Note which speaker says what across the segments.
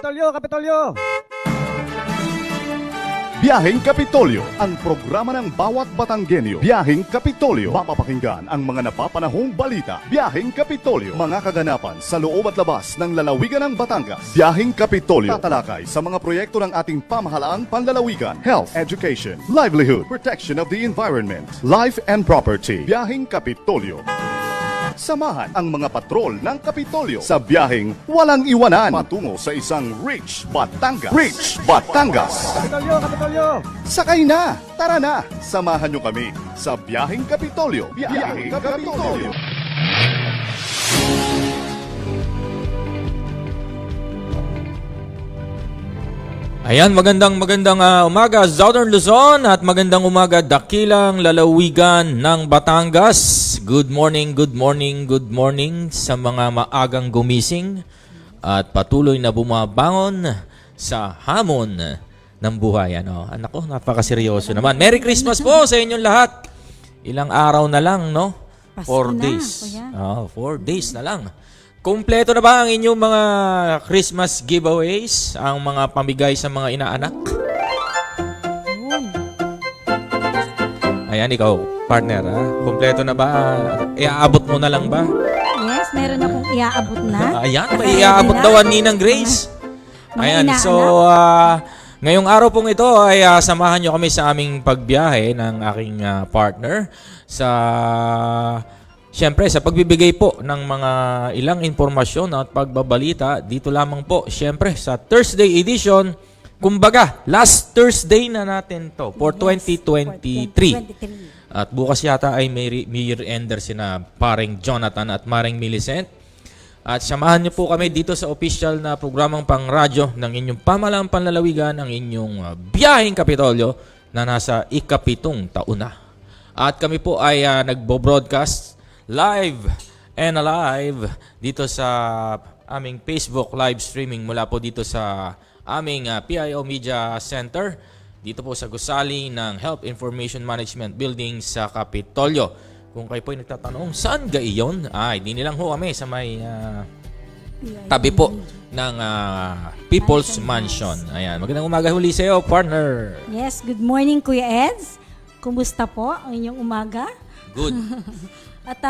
Speaker 1: Kapitolyo, Kapitolyo!
Speaker 2: Biyaheng Kapitolyo, ang programa ng bawat Batanggenyo. Biyaheng Kapitolyo, mapapakinggan ang mga napapanahong balita. Biyaheng Kapitolyo, mga kaganapan sa loob at labas ng lalawigan ng Batangas. Biyaheng Kapitolyo, tatalakay sa mga proyekto ng ating pamahalaang panlalawigan, health, education, livelihood, protection of the environment, life and property. Biyaheng Kapitolyo. Samahan ang mga patrol ng Kapitolyo sa biyaheng walang iwanan patungo sa isang rich Batangas. Rich Batangas!
Speaker 1: Kapitolyo, Kapitolyo!
Speaker 2: Sakay na! Tara na! Samahan nyo kami sa biyaheng Kapitolyo. Biyaheng Kapitolyo.
Speaker 3: Ayan, magandang umaga Southern Luzon at magandang umaga dakilang lalawigan ng Batangas. Good morning sa mga maagang gumising at patuloy na bumabangon sa hamon ng buhay. Anak ko, napakaseryoso naman. Merry Christmas po sa inyong lahat. Ilang araw na lang, no? 4 days. 4 days na lang. Kumpleto na ba ang inyong mga Christmas giveaways? Ang mga pamigay sa mga inaanak? Ayan, ikaw, partner, ha? Kumpleto na ba? Iaabot mo na lang ba?
Speaker 4: Yes, meron akong iaabot na.
Speaker 3: Ayan, may iaabot daw ang Ninang Grace. Ayan, so, ngayong araw pong ito ay samahan nyo kami sa aming pagbiyahe ng aking partner sa... Siyempre, sa pagbibigay po ng mga ilang informasyon at pagbabalita, dito lamang po, siyempre, sa Thursday edition, kumbaga, last Thursday na natin to for 2023. At bukas yata ay may year-ender sina paring Jonathan at maring Millicent. At samahan niyo po kami dito sa official na programang pang-radyo ng inyong pamahalaang panlalawigan, ang inyong biyaheng Kapitolyo na nasa ika-7 taon na. At kami po ay nagbo-broadcast live and alive dito sa aming Facebook live streaming mula po dito sa aming PIO Media Center dito po sa gusali ng Health Information Management Building sa Kapitolyo. Kung kayo po ay nagtatanong, saan ga iyon? Ay, di nilang ho kami sa may tabi po ng People's Mansion. Ayan, magandang umaga huli sa iyo, partner.
Speaker 4: Yes, good morning Kuya Eds. Kumusta po ang inyong umaga?
Speaker 3: Good.
Speaker 4: At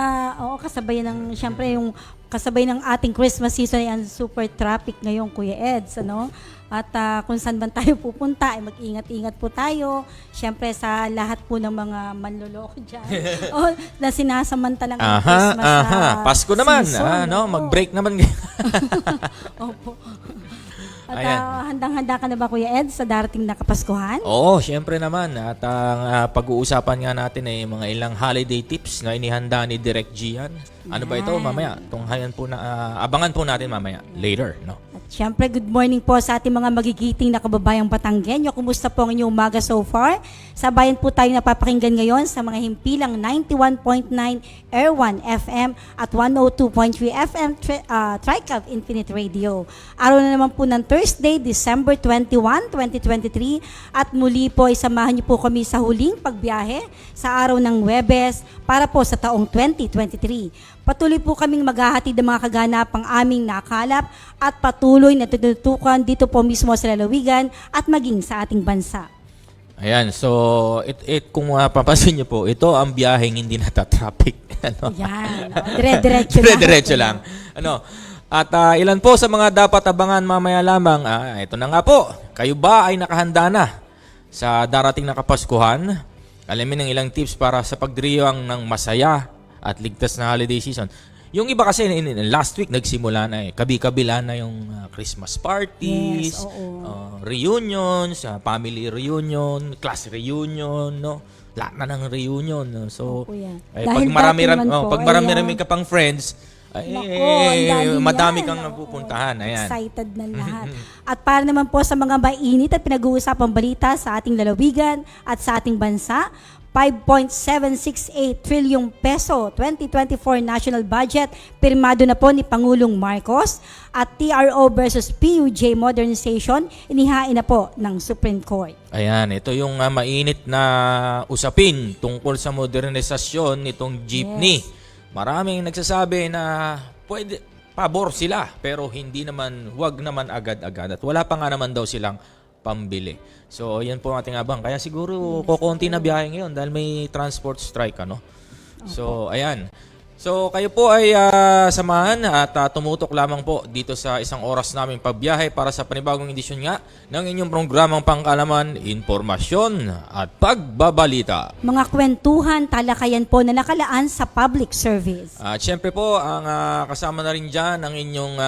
Speaker 4: kasabay ng, syempre yung kasabay ng ating Christmas season ay ang super traffic ngayon, Kuya Eds, ano? At kung saan man tayo pupunta, ay mag-ingat-ingat po tayo. Syempre sa lahat po ng mga manloloko dyan. Na sinasamantalang Christmas
Speaker 3: Pasko naman,
Speaker 4: season,
Speaker 3: mag-break naman.
Speaker 4: Opo. At handang-handa ka na ba, Kuya Ed, sa darating na Kapaskuhan?
Speaker 3: Oo, syempre naman. At ang pag-uusapan nga natin ay mga ilang holiday tips na inihanda ni Direk Gian. Ano ba ito mamaya? Tunghayan po na, abangan po natin mamaya, later, no?
Speaker 4: At syempre, good morning po sa ating mga magigiting na kababayang Batanggenyo. Kumusta po ang inyong umaga so far? Sabayan po tayo napapakinggan ngayon sa mga himpilang 91.9 Air 1 FM at 102.3 FM Tricav Infinite Radio. Araw na naman po ng Thursday, December 21, 2023 at muli po ay samahan niyo po kami sa huling pagbiyahe sa araw ng Huwebes para po sa taong 2023. Patuloy po kaming maghahatid ng mga kaganapang aming nakalap at patuloy na tututukan dito po mismo sa lalawigan at maging sa ating bansa.
Speaker 3: Ayan, so kung papansin niyo po, ito ang biyaheng hindi natatraffic.
Speaker 4: Yan, dire-diretso lang.
Speaker 3: Dire-diretso lang. At ilan po sa mga dapat abangan mamaya lamang, ito na nga po, kayo ba ay nakahanda na sa darating na Kapaskuhan? Alamin ng ilang tips para sa pagdiriwang ng masaya at ligtas na holiday season. Yung iba kasi last week nagsimula na kabi-kabila na yung Christmas parties, reunions, family reunion, class reunion, no? Lahat na ng reunion. No? So, pag marami-rami ka pang friends, madami kang napupuntahan. Ayan.
Speaker 4: Excited na lahat. At para naman po sa mga mainit at pinag-uusapang balita sa ating lalawigan at sa ating bansa, 5.768 trilyong peso 2024 national budget pirmado na po ni Pangulong Marcos at TRO versus PUJ modernization inihain na po ng Supreme Court.
Speaker 3: Ayan, ito yung mainit na usapin tungkol sa modernisasyon nitong jeepney. Yes. Maraming nagsasabi na pabor sila, pero hindi naman, wag naman agad-agad. At wala pa nga naman daw silang pambili. So, yan po ang ating abang. Kaya siguro, kukunti na biyahe ngayon dahil may transport strike, ano? So, ayan. So, kayo po ay samahan at tumutok lamang po dito sa isang oras naming pagbiyahe para sa panibagong edisyon nga ng inyong programang pangkalaman, informasyon at pagbabalita.
Speaker 4: Mga kwentuhan, talakayan po na nakalaan sa public service.
Speaker 3: At syempre po, ang kasama na rin dyan ang inyong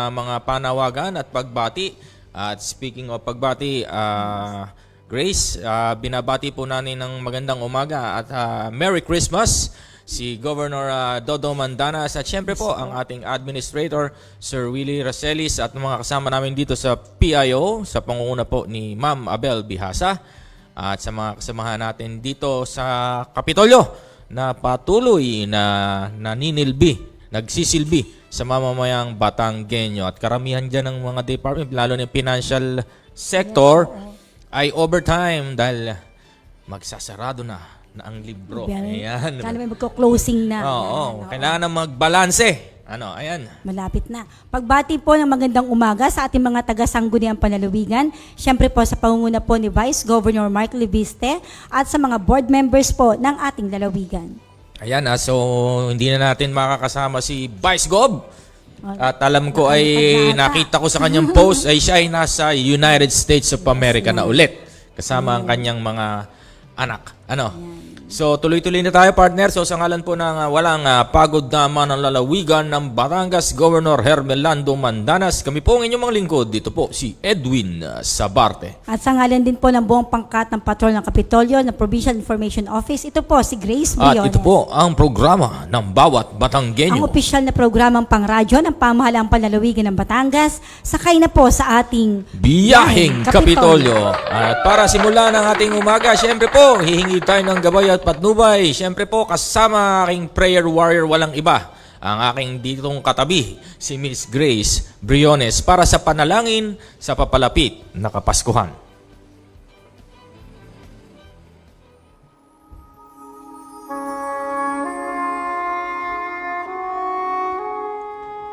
Speaker 3: mga panawagan at pagbati. At speaking of pagbati, Grace, binabati po namin ng magandang umaga at Merry Christmas si Governor Dodo Mandanas at syempre po ang ating Administrator Sir Willie Racelis at mga kasama namin dito sa PIO sa pangunguna po ni Ma'am Abel Bihasa at sa mga kasamahan natin dito sa Kapitolyo na patuloy na nagsisilbi sa mamamayang Batanggenyo at karamihan dyan ng mga department lalo na yung financial sector ay overtime dahil magsasarado na ang libro. Ayan.
Speaker 4: Sana may magko-closing na.
Speaker 3: Oo, kailangan na magbalanse. Ayan.
Speaker 4: Malapit na. Pagbati po ng magandang umaga sa ating mga taga-sangguniang panlalawigan. Siyempre po sa pangunguna po ni Vice Governor Mark Leviste at sa mga board members po ng ating lalawigan.
Speaker 3: Ayan, so hindi na natin makakasama si Vice Gov. At alam ko ay nakita ko sa kanyang post ay siya ay nasa United States of America na ulit. Kasama ang kanyang mga anak. So, tuloy-tuloy na tayo, partner. So, sa ngalan po ng walang pagod na mananlalawigan ng Batangas, Governor Hermelando Mandanas, kami po ang inyong mga lingkod. Dito po si Edwin Sabarte.
Speaker 4: At sa ngalan din po ng buong pangkat ng Patrol ng Kapitolyo ng Provincial Information Office, ito po si Grace Briones.
Speaker 3: At ito po ang programa ng bawat Batanggenyo.
Speaker 4: Ang opisyal na programang pangradyo ng pamahalaang panlalawigan ng Batangas, sakay na po sa ating
Speaker 3: Biyaheng Kapitolyo. At para simulan ang ating umaga, syempre po, hihingi tayo ng gabay at patnubay. Siyempre po, kasama aking prayer warrior walang iba, ang aking ditong katabi, si Miss Grace Briones, para sa panalangin sa papalapit na Kapaskuhan.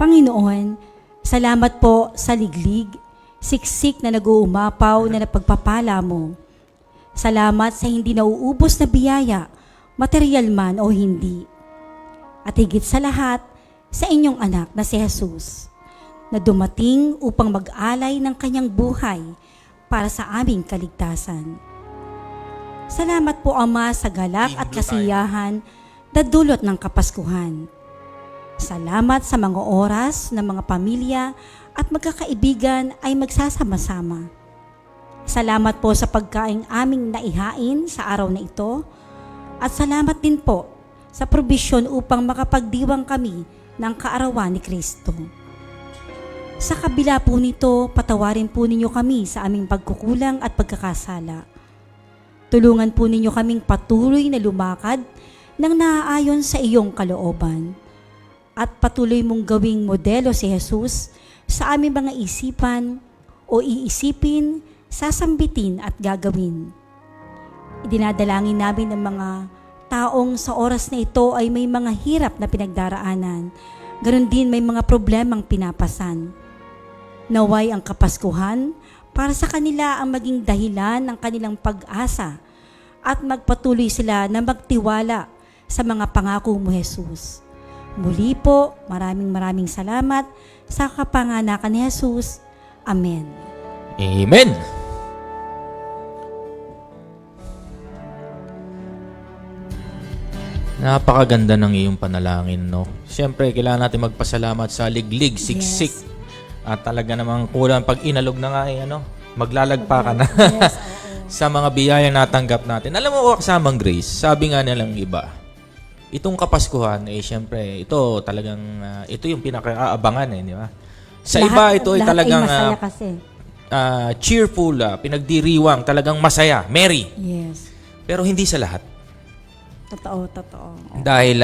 Speaker 4: Panginoon, salamat po sa liglig, siksik na nag-uumapaw na napagpapala mo. Salamat sa hindi nauubos na biyaya, material man o hindi. At higit sa lahat, sa inyong anak na si Jesus, na dumating upang mag-alay ng kanyang buhay para sa aming kaligtasan. Salamat po, Ama, sa galak at kasiyahan na dulot ng Kapaskuhan. Salamat sa mga oras na mga pamilya at magkakaibigan ay magsasama-sama. Salamat po sa pagkaing aming naihain sa araw na ito at salamat din po sa probisyon upang makapagdiwang kami ng kaarawan ni Kristo. Sa kabila po nito, patawarin po ninyo kami sa aming pagkukulang at pagkakasala. Tulungan po ninyo kaming patuloy na lumakad ng naaayon sa iyong kalooban. At patuloy mong gawing modelo si Jesus sa aming mga isipan o iisipin, sasambitin at gagawin. Idinadalangin namin ang mga taong sa oras na ito ay may mga hirap na pinagdaraanan. Ganon din may mga problemang pinapasan. Naway ang Kapaskuhan para sa kanila ang maging dahilan ng kanilang pag-asa at magpatuloy sila na magtiwala sa mga pangako mo, Jesus. Muli po, maraming salamat sa kapanganakan ni Jesus. Amen.
Speaker 3: Amen. Napakaganda ng iyong panalangin, no? Siyempre, kailangan natin magpasalamat sa liglig, siksik.
Speaker 4: Yes.
Speaker 3: At talaga namang kulang pag inalog na nga, maglalagpa ka na sa mga biyaya natanggap natin. Alam mo, kasamang Grace, sabi nga nilang iba, itong Kapaskuhan, siyempre, ito talagang, ito yung pinakaabangan, di ba? Sa iba, ito ay talagang
Speaker 4: masaya kasi.
Speaker 3: Cheerful, pinagdiriwang, talagang masaya, merry.
Speaker 4: Yes.
Speaker 3: Pero hindi sa lahat.
Speaker 4: Totoo.
Speaker 3: Dahil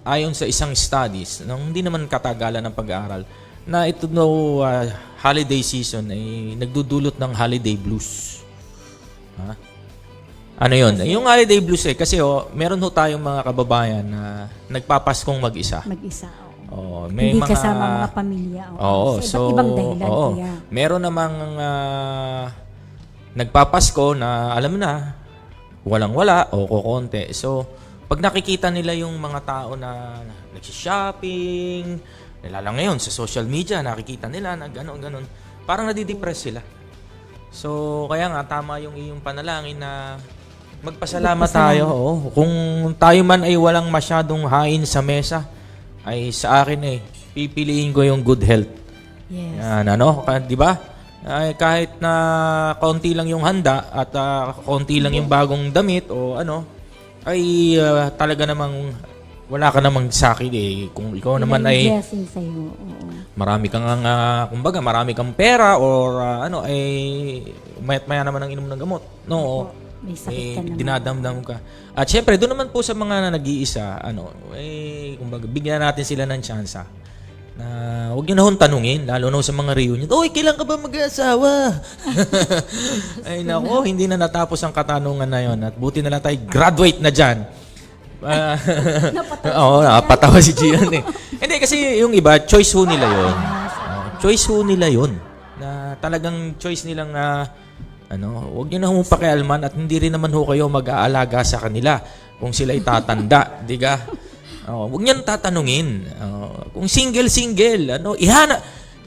Speaker 3: ayon sa isang studies, hindi naman katagalan ng pag-aaral, na ito holiday season ay nagdudulot ng holiday blues. Ha? Ano yun? Yung holiday blues kasi meron ho tayong mga kababayan na nagpapaskong mag-isa. Oo, may
Speaker 4: Hindi
Speaker 3: mga
Speaker 4: kasama mga pamilya.
Speaker 3: Oo,
Speaker 4: Sa iba't ibang dahilan.
Speaker 3: oo.
Speaker 4: Kaya.
Speaker 3: Meron namang nagpapasko na alam mo na walang-wala o kokonti. So, pag nakikita nila yung mga tao na nagsishopping, nilala ngayon sa social media, nakikita nila na gano'n, parang nadidepress sila. So, kaya nga, tama yung iyong panalangin na magpasalamat tayo. Oo. Kung tayo man ay walang masyadong hain sa mesa, ay sa akin pipiliin ko yung good health.
Speaker 4: Yes.
Speaker 3: Yan, di ba? Ay, kahit na konti lang yung handa at konti lang yung bagong damit o ay talaga namang wala ka namang sakit kung ikaw naman ay
Speaker 4: blessing sa iyo.
Speaker 3: marami kang kumbaga marami kang pera or ay maya naman ang inom ng gamot. No.
Speaker 4: May sakit ka naman.
Speaker 3: Dinadamdam ka. At syempre, doon naman po sa mga nag-iisa, kumbaga bigyan natin sila ng tsansa na huwag nyo na hong tanungin, lalo na sa mga reunion. Oy, kailan ka ba mag-asawa? Ay nako, hindi na natapos ang katanungan na yon. At buti na lang tayo graduate na dyan. Napatawa si Gian Hindi, kasi yung iba, choice ho nila yon. Choice ho nila yon. Na talagang choice nilang huwag nyo na hong pakialman at hindi rin naman ho kayo mag-aalaga sa kanila kung sila'y tatanda. Diga? Huwag niyan tatanungin. Kung single, ihanap.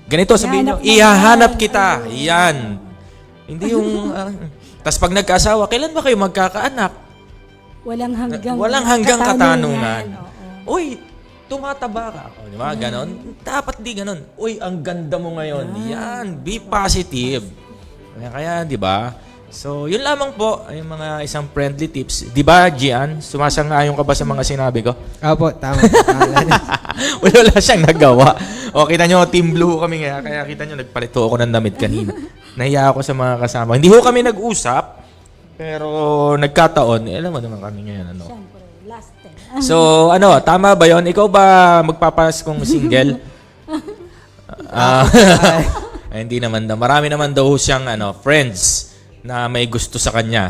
Speaker 3: Ganito sabihin nyo, ihahanap kita. Yan. Hindi yung... tas pag nagkaasawa, kailan ba kayo magkakaanak?
Speaker 4: Walang hanggang
Speaker 3: katanungan. Uy, tumataba ka. Di ba? Ganon. Dapat di ganon. Uy, ang ganda mo ngayon. Yan. Be positive. Kaya, di ba? So, yun lamang po ay mga isang friendly tips. Di ba, Gian? Sumasang-ayon ka ba sa mga sinabi ko?
Speaker 1: Opo, tama.
Speaker 3: Wala siyang nagawa. O, kita nyo, Team Blue kami nga. Kaya kita nyo, nagpalito ako ng damit kanina. Nahiya ako sa mga kasama. Hindi ho kami nag-usap, pero nagkataon. Alam mo naman kami ngayon.
Speaker 4: Siyempre, last time.
Speaker 3: So, tama ba yon? Ikaw ba magpapaskong single? Hindi naman daw. Marami naman daw siyang friends na may gusto sa kanya.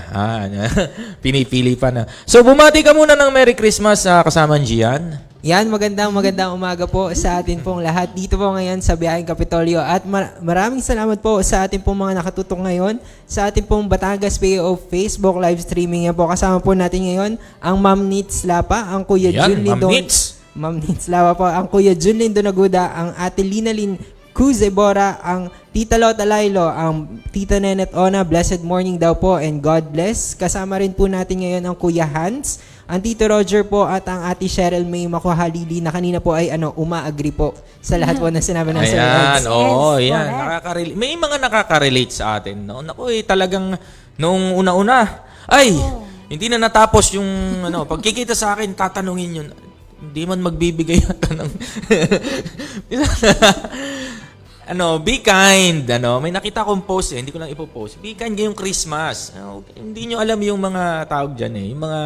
Speaker 3: Pinipili pa na. So, bumati ka muna ng Merry Christmas kasama ang Gian.
Speaker 1: Yan, magandang umaga po sa atin pong lahat dito po ngayon sa Biyaheng Kapitolyo. At maraming salamat po sa atin pong mga nakatutok ngayon sa atin pong Batangas PO Facebook live streaming. Yan po, kasama po natin ngayon ang Ma'am Nitz Lapa, ang Kuya Jun Lindo. Ma'am Nitz Lapa po, ang Kuya Jun Lindo Naguda, ang Ate Lina Lin Cuzebora, ang Tita Lota Lailo, ang Tita Nenet Ona, blessed morning daw po and God bless. Kasama rin po natin ngayon ang Kuya Hans, ang Tito Roger po at ang Ate Cheryl May Makuhalili na kanina po ay uma-agree po sa lahat po na sinabi ng Sir
Speaker 3: Ayan,
Speaker 1: Eds.
Speaker 3: yan. May mga nakaka-relate sa atin. No? Naku, talagang nung una-una, hindi na natapos yung pagkikita sa akin, tatanungin yun. Hindi man magbibigay yata ng... be kind. May nakita akong post hindi ko lang ipopost. Be kind ngayong Christmas. Hindi nyo alam yung mga tawag dyan yung mga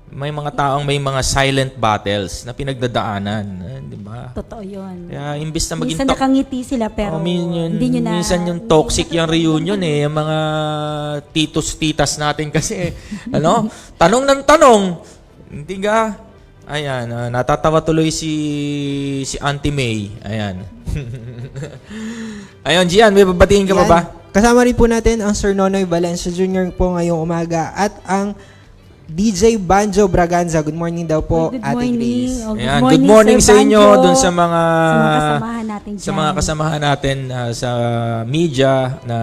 Speaker 3: may mga taong may mga silent battles na pinagdadaanan. Di ba?
Speaker 4: Totoo yun.
Speaker 3: Kaya imbis na maging...
Speaker 4: Minsan nakangiti sila pero hindi nyo na...
Speaker 3: Minsan yung toxic yung reunion yung mga titos-titas natin kasi tanong ng tanong. Hindi ka? Ayan, natatawa tuloy si Auntie May. Ayan. Ayun, Gian, may babatiin ka pa ba?
Speaker 1: Kasama rin po natin ang Sir Nonoy Valencia Jr. po ngayong umaga at ang DJ Banjo Braganza. Good morning daw po,
Speaker 4: Good
Speaker 1: Ate
Speaker 4: morning.
Speaker 1: Grace.
Speaker 3: Ayan, good morning
Speaker 4: Sir
Speaker 3: sa inyo
Speaker 4: Banjo.
Speaker 3: dun sa mga
Speaker 4: kasamahan natin dyan.
Speaker 3: sa mga kasamahan natin sa media na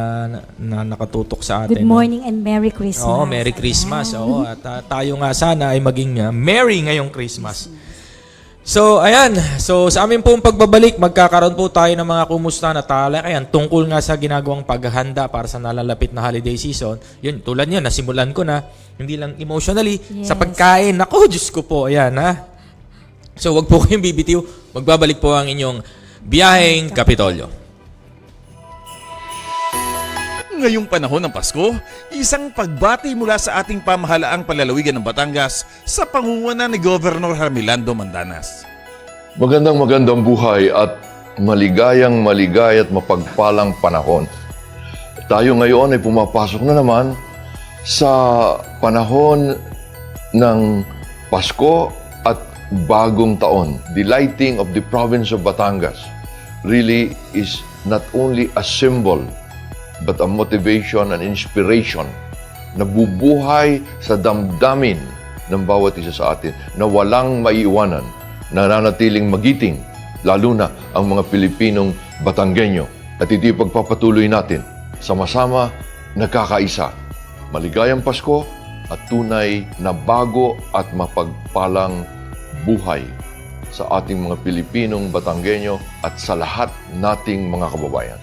Speaker 3: nakatutok sa atin.
Speaker 4: Good morning and Merry Christmas.
Speaker 3: Oo, Merry Christmas. Oo, at tayo nga sana ay maging merry ngayong Christmas. So, ayan. So, sa amin pong pagbabalik, magkakaroon po tayo ng mga kumusta na talakayan tungkol nga sa ginagawang paghahanda para sa nalalapit na holiday season. Yun, tulad yun, nasimulan ko na. Hindi lang emotionally,
Speaker 4: Yes.
Speaker 3: sa pagkain. Naku, Diyos ko po. Ayan, ha? So, wag po kayong bibitiw. Magbabalik po ang inyong Biyaheng Kapitolyo.
Speaker 5: Ngayong panahon ng Pasko, isang pagbati mula sa ating pamahalaang palalawigan ng Batangas sa pangunguna ni Governor Hermelando Mandanas.
Speaker 6: Magandang buhay at maligaya at mapagpalang panahon. Tayo ngayon ay pumapasok na naman sa panahon ng Pasko at bagong taon, the lighting of the province of Batangas really is not only a symbol but a motivation and inspiration na bubuhay sa damdamin ng bawat isa sa atin na walang maiiwanan, nananatiling magiting, lalo na ang mga Pilipinong Batanggenyo. At ito'y pagpapatuloy natin, sama-sama, nagkakaisa. Maligayang Pasko at tunay na bago at mapagpalang buhay sa ating mga Pilipinong Batanggenyo at sa lahat nating mga kababayan.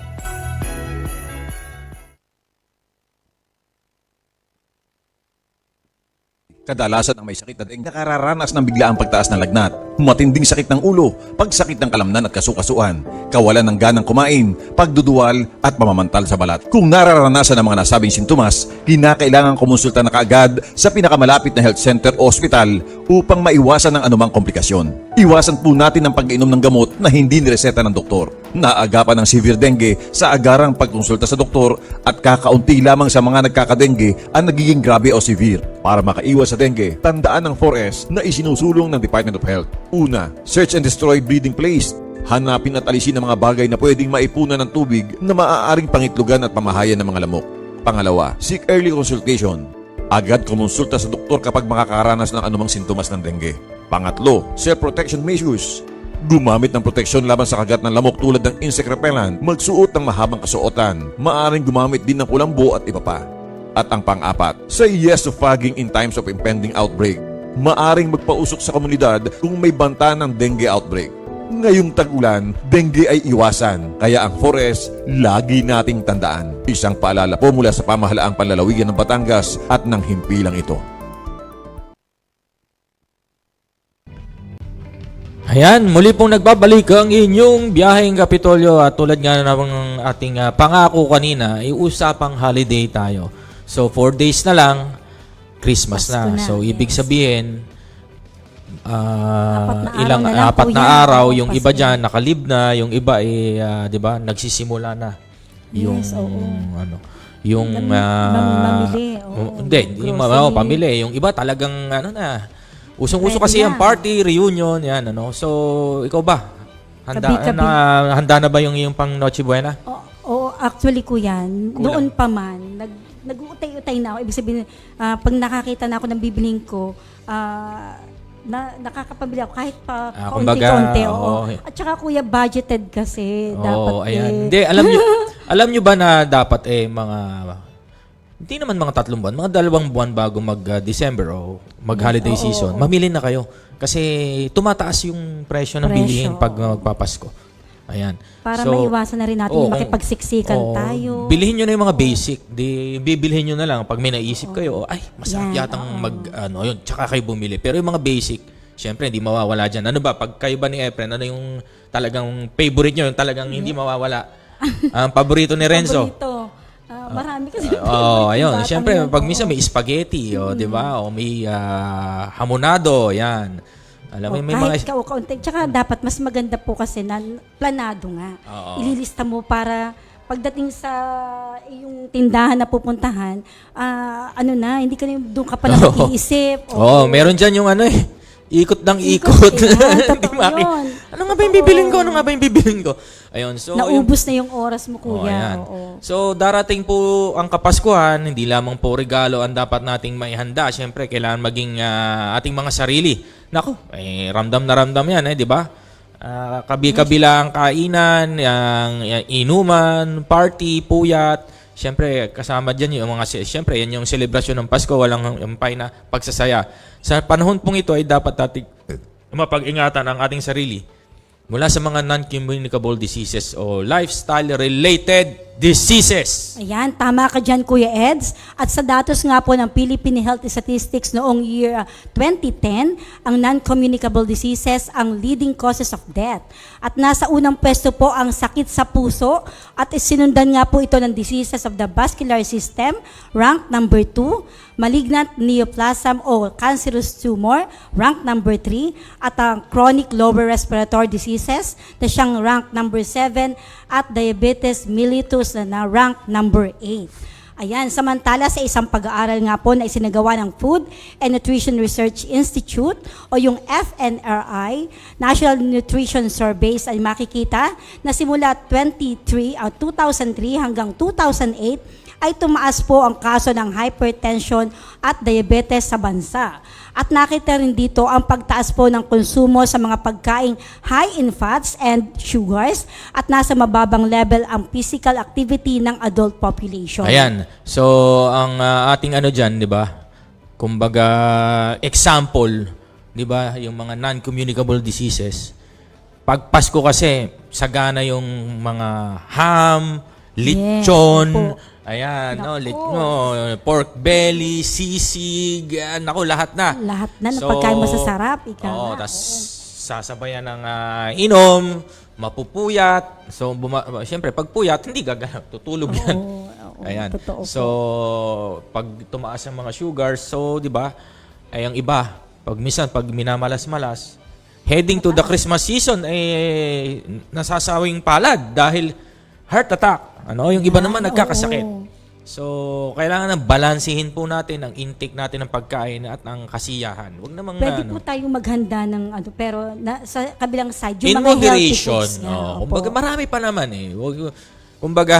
Speaker 5: Kadalasan ang may sakit na dengue nakararanas ng biglaang pagtaas ng lagnat, matinding sakit ng ulo, pagsakit ng kalamnan at kasukasuan, kawalan ng ganang kumain, pagduduwal at pamamantal sa balat. Kung nararanasan ang mga nasabing sintomas, kinakailangan kumonsulta na kaagad sa pinakamalapit na health center o ospital upang maiwasan ang anumang komplikasyon. Iwasan po natin ang pag-inom ng gamot na hindi nireseta ng doktor. Naagapan ng severe dengue sa agarang pagkonsulta sa doktor at kakaunti lamang sa mga nagkakadengue ang nagiging grabe o severe. Para makaiwas sa dengue, tandaan ang 4S na isinusulong ng Department of Health. Una, search and destroy breeding place. Hanapin at alisin ang mga bagay na pwedeng maipunan ng tubig na maaaring pangitlugan at pamahayan ng mga lamok. Pangalawa, seek early consultation. Agad kumonsulta sa doktor kapag makakaranas ng anumang sintomas ng dengue. Pangatlo, self-protection measures. Gumamit ng proteksyon laban sa kagat ng lamok tulad ng insect repellent, magsuot ng mahabang kasuotan, maaaring gumamit din ng kulambo at iba pa. At ang pang-apat, say yes to fogging in times of impending outbreak. Maaring magpausok sa komunidad kung may banta ng dengue outbreak. Ngayong tag-ulan, dengue ay iwasan, kaya ang 4S lagi nating tandaan. Isang paalala po mula sa pamahalaang panlalawigan ng Batangas at ng himpilang ito.
Speaker 3: Ayan, muli pong nagbabalik ang inyong biyaheng Kapitolyo at tulad nga ng ating pangako kanina, usapang holiday tayo. So 4 days na lang, Christmas
Speaker 4: Pasko
Speaker 3: na.
Speaker 4: na,
Speaker 3: So ibig
Speaker 4: yes.
Speaker 3: sabihin,
Speaker 4: Apat na araw na lang
Speaker 3: apat
Speaker 4: po
Speaker 3: na
Speaker 4: yan.
Speaker 3: araw,
Speaker 4: Oo,
Speaker 3: yung
Speaker 4: Pasko
Speaker 3: iba
Speaker 4: na.
Speaker 3: dyan nakalib na, yung iba di ba, nagsisimula na. Yung
Speaker 4: Yes, oo.
Speaker 3: ano, yung
Speaker 4: Mamili, oo.
Speaker 3: hindi
Speaker 4: Grocery.
Speaker 3: pamili. Yung iba talagang ano na, usong-uso
Speaker 4: Ready
Speaker 3: kasi
Speaker 4: na.
Speaker 3: ang party, reunion, yan ano. So ikaw ba?
Speaker 4: Kabi-kabi.
Speaker 3: Handa na ba yung iyong pang Noche Buena?
Speaker 4: Oo, actually kuya,
Speaker 3: Kulang.
Speaker 4: noon pa man, nag-uutay-utay na ako. Ibig sabihin, pag nakakita na ako ng bibiling ko, nakakapabili ako kahit pa
Speaker 3: kumbaga,
Speaker 4: kaunti-kaunti.
Speaker 3: oo.
Speaker 4: Oo. At saka kuya, budgeted kasi. Dapat
Speaker 3: Ayan. Hindi, alam nyo ba na dapat mga hindi naman mga 3 buwan, mga 2 buwan bago mag-December o mag-holiday season, mamili na kayo. Kasi tumataas yung presyo ng
Speaker 4: Presyo,
Speaker 3: bilihin pag
Speaker 4: oo.
Speaker 3: magpapasko. Ayan.
Speaker 4: Para
Speaker 3: So,
Speaker 4: maiwasan na rin natin yung makipagsiksikan tayo.
Speaker 3: Bilhin nyo na yung mga basic. Bibilhin nyo na lang. Pag may naisip kayo, ay, masarap
Speaker 4: Yan,
Speaker 3: yatang yun, tsaka kayo bumili. Pero yung mga basic, syempre, hindi mawawala dyan. Ano ba, pag kayo ba ni Efren, ano yung talagang favorite nyo, yung talagang hindi mawawala? Ang paborito ni Renzo?
Speaker 4: Paborito. Marami kasi.
Speaker 3: Ayun.
Speaker 4: Batang
Speaker 3: Siyempre,
Speaker 4: yan,
Speaker 3: pag
Speaker 4: oo.
Speaker 3: minsan may spaghetti, di ba? O may hamonado, yan. Alam mo, may
Speaker 4: kahit
Speaker 3: mga...
Speaker 4: kaunti. Tsaka dapat mas maganda po kasi na planado nga.
Speaker 3: Oo.
Speaker 4: Ililista mo para pagdating sa yung tindahan na pupuntahan, hindi ka doon ka pa na mag-iisip.
Speaker 3: Meron dyan yung ikot ng ikot.
Speaker 4: Yan,
Speaker 3: Hindi
Speaker 4: totoo
Speaker 3: maki-
Speaker 4: yun.
Speaker 3: Ano nga ba yung bibilin ko? Ano nga ba yung bibilin ko? Ayun, so...
Speaker 4: Naubos na yung oras mo, kuya.
Speaker 3: ayan.
Speaker 4: Oo.
Speaker 3: So, darating po ang Kapaskuhan, hindi lamang po regalo ang dapat nating maihanda. Siyempre, kailangan maging ating mga sarili. Naku, ramdam na ramdam yan, di ba? Kabi-kabila ang kainan, ang inuman, party, puyat. Siyempre, kasama dyan yung siyempre, yan yung selebrasyon ng Pasko, walang yampay na pagsasaya. Sa panahon pong ito ay dapat nating mapag-ingatan ang ating sarili mula sa mga non-communicable diseases o lifestyle-related diseases.
Speaker 4: Ayan, tama ka dyan, Kuya Eds. At sa datos nga po ng Philippine Health Statistics noong year 2010, ang non-communicable diseases ang leading causes of death. At nasa unang pwesto po ang sakit sa puso at sinundan nga po ito ng diseases of the vascular system, ranked number 2, malignant neoplasm o cancerous tumor, ranked number 3, at ang chronic lower respiratory diseases na siyang ranked number 7, at diabetes mellitus na ranked number 8. Ayan, samantala sa isang pag-aaral nga po na isinagawa ng Food and Nutrition Research Institute o yung FNRI, National Nutrition Surveys, ay makikita na simula 2003 hanggang 2008 ay tumaas po ang kaso ng hypertension at diabetes sa bansa. At nakita rin dito ang pagtaas po ng konsumo sa mga pagkaing high in fats and sugars at nasa mababang level ang physical activity ng adult population.
Speaker 3: Ayan. So, ang ating ano dyan, di ba? Kumbaga, example, di ba? Yung mga non-communicable diseases. Pag Pasko kasi, sagana yung mga ham, lechon, ayan, pork belly, sisig, naku, lahat na.
Speaker 4: Lahat na ng pagkain masasarap.
Speaker 3: Tas sasabayan ng inom, mapupuyat. So, siyempre, pag puyat, hindi gaganap, tutulog yan. Ayan.
Speaker 4: Totoo
Speaker 3: So, pag tumaas ang mga sugar, so, di ba, ay ang iba, pag minamalas-malas, heading to the Christmas season, nasasawing palad dahil heart attack. Yung iba naman nagkakasakit. So, kailangan ng balansihin po natin ang intake natin ng pagkain at ang kasiyahan. Huwag namang
Speaker 4: Pwede po tayong maghanda ng pero sa kabilang side,
Speaker 3: in
Speaker 4: yung mga healthy
Speaker 3: moderation.
Speaker 4: foods nga.
Speaker 3: Kumbaga, marami pa naman eh. Kumbaga,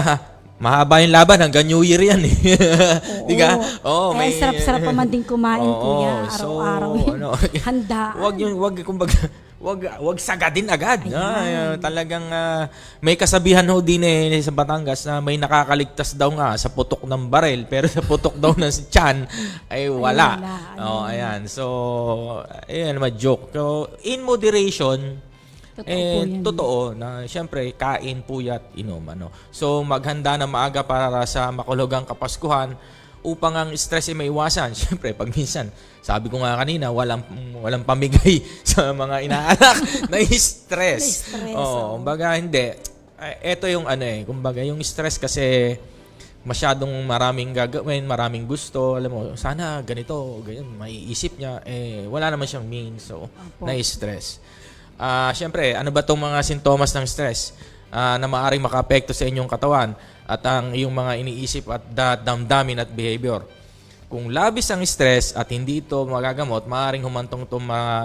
Speaker 3: mahaba yung laban hanggang New Year yan eh. Di ka?
Speaker 4: May sarap-sarap pa man din kumain, kuya. Araw-araw. Handa.
Speaker 3: Wag sagadin agad. Talagang may kasabihan ho din sa Batangas na may nakakaligtas daw nga sa putok ng barel pero sa putok daw ng tiyan ay wala. Ayan. So, ayan naman joke. So, in moderation, totoo na siyempre kain, puyat, inom. So, maghanda na maaga para sa makulugang Kapaskuhan upang ang stress ay maiwasan. Siyempre, pag minsan, sabi ko nga kanina, walang pamigay sa mga inaanak na stress. Kumbaga, hindi. Ito yung kumbaga, yung stress kasi masyadong maraming gagawin, maraming gusto. Alam mo, sana ganito, ganyan, maiisip niya. Wala naman siyang means. So, na-stress. Siyempre, ano ba itong mga sintomas ng stress na maaaring makaapekto sa inyong katawan at ang iyong mga iniisip at damdamin at behavior? Kung labis ang stress at hindi ito magagamot, maaaring humantong ito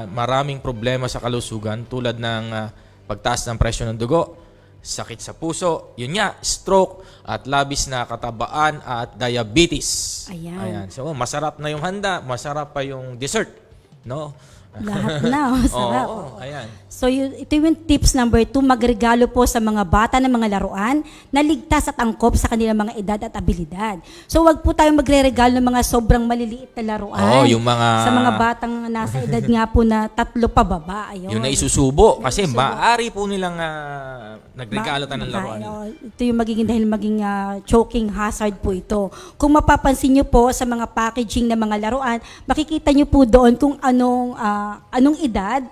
Speaker 3: maraming problema sa kalusugan tulad ng pagtaas ng presyon ng dugo, sakit sa puso, yun nga, stroke, at labis na katabaan at diabetes. Ayan. So, masarap na yung handa, masarap pa yung dessert. No?
Speaker 4: Lahat na, masarap.
Speaker 3: Ayan.
Speaker 4: So, ito yung tips number 2, magregalo po sa mga bata ng mga laruan na ligtas at angkop sa kanilang mga edad at abilidad. So, wag po tayong magre-regalo ng mga sobrang maliliit na laruan.
Speaker 3: Yung mga
Speaker 4: sa mga batang nasa edad nga po na 3 pababa. Ayun.
Speaker 3: Yung naisusubo. Kasi maaari po nilang nagregalo tayo ng laruan.
Speaker 4: Ito yung maging choking hazard po ito. Kung mapapansin nyo po sa mga packaging ng mga laruan, makikita nyo po doon kung anong edad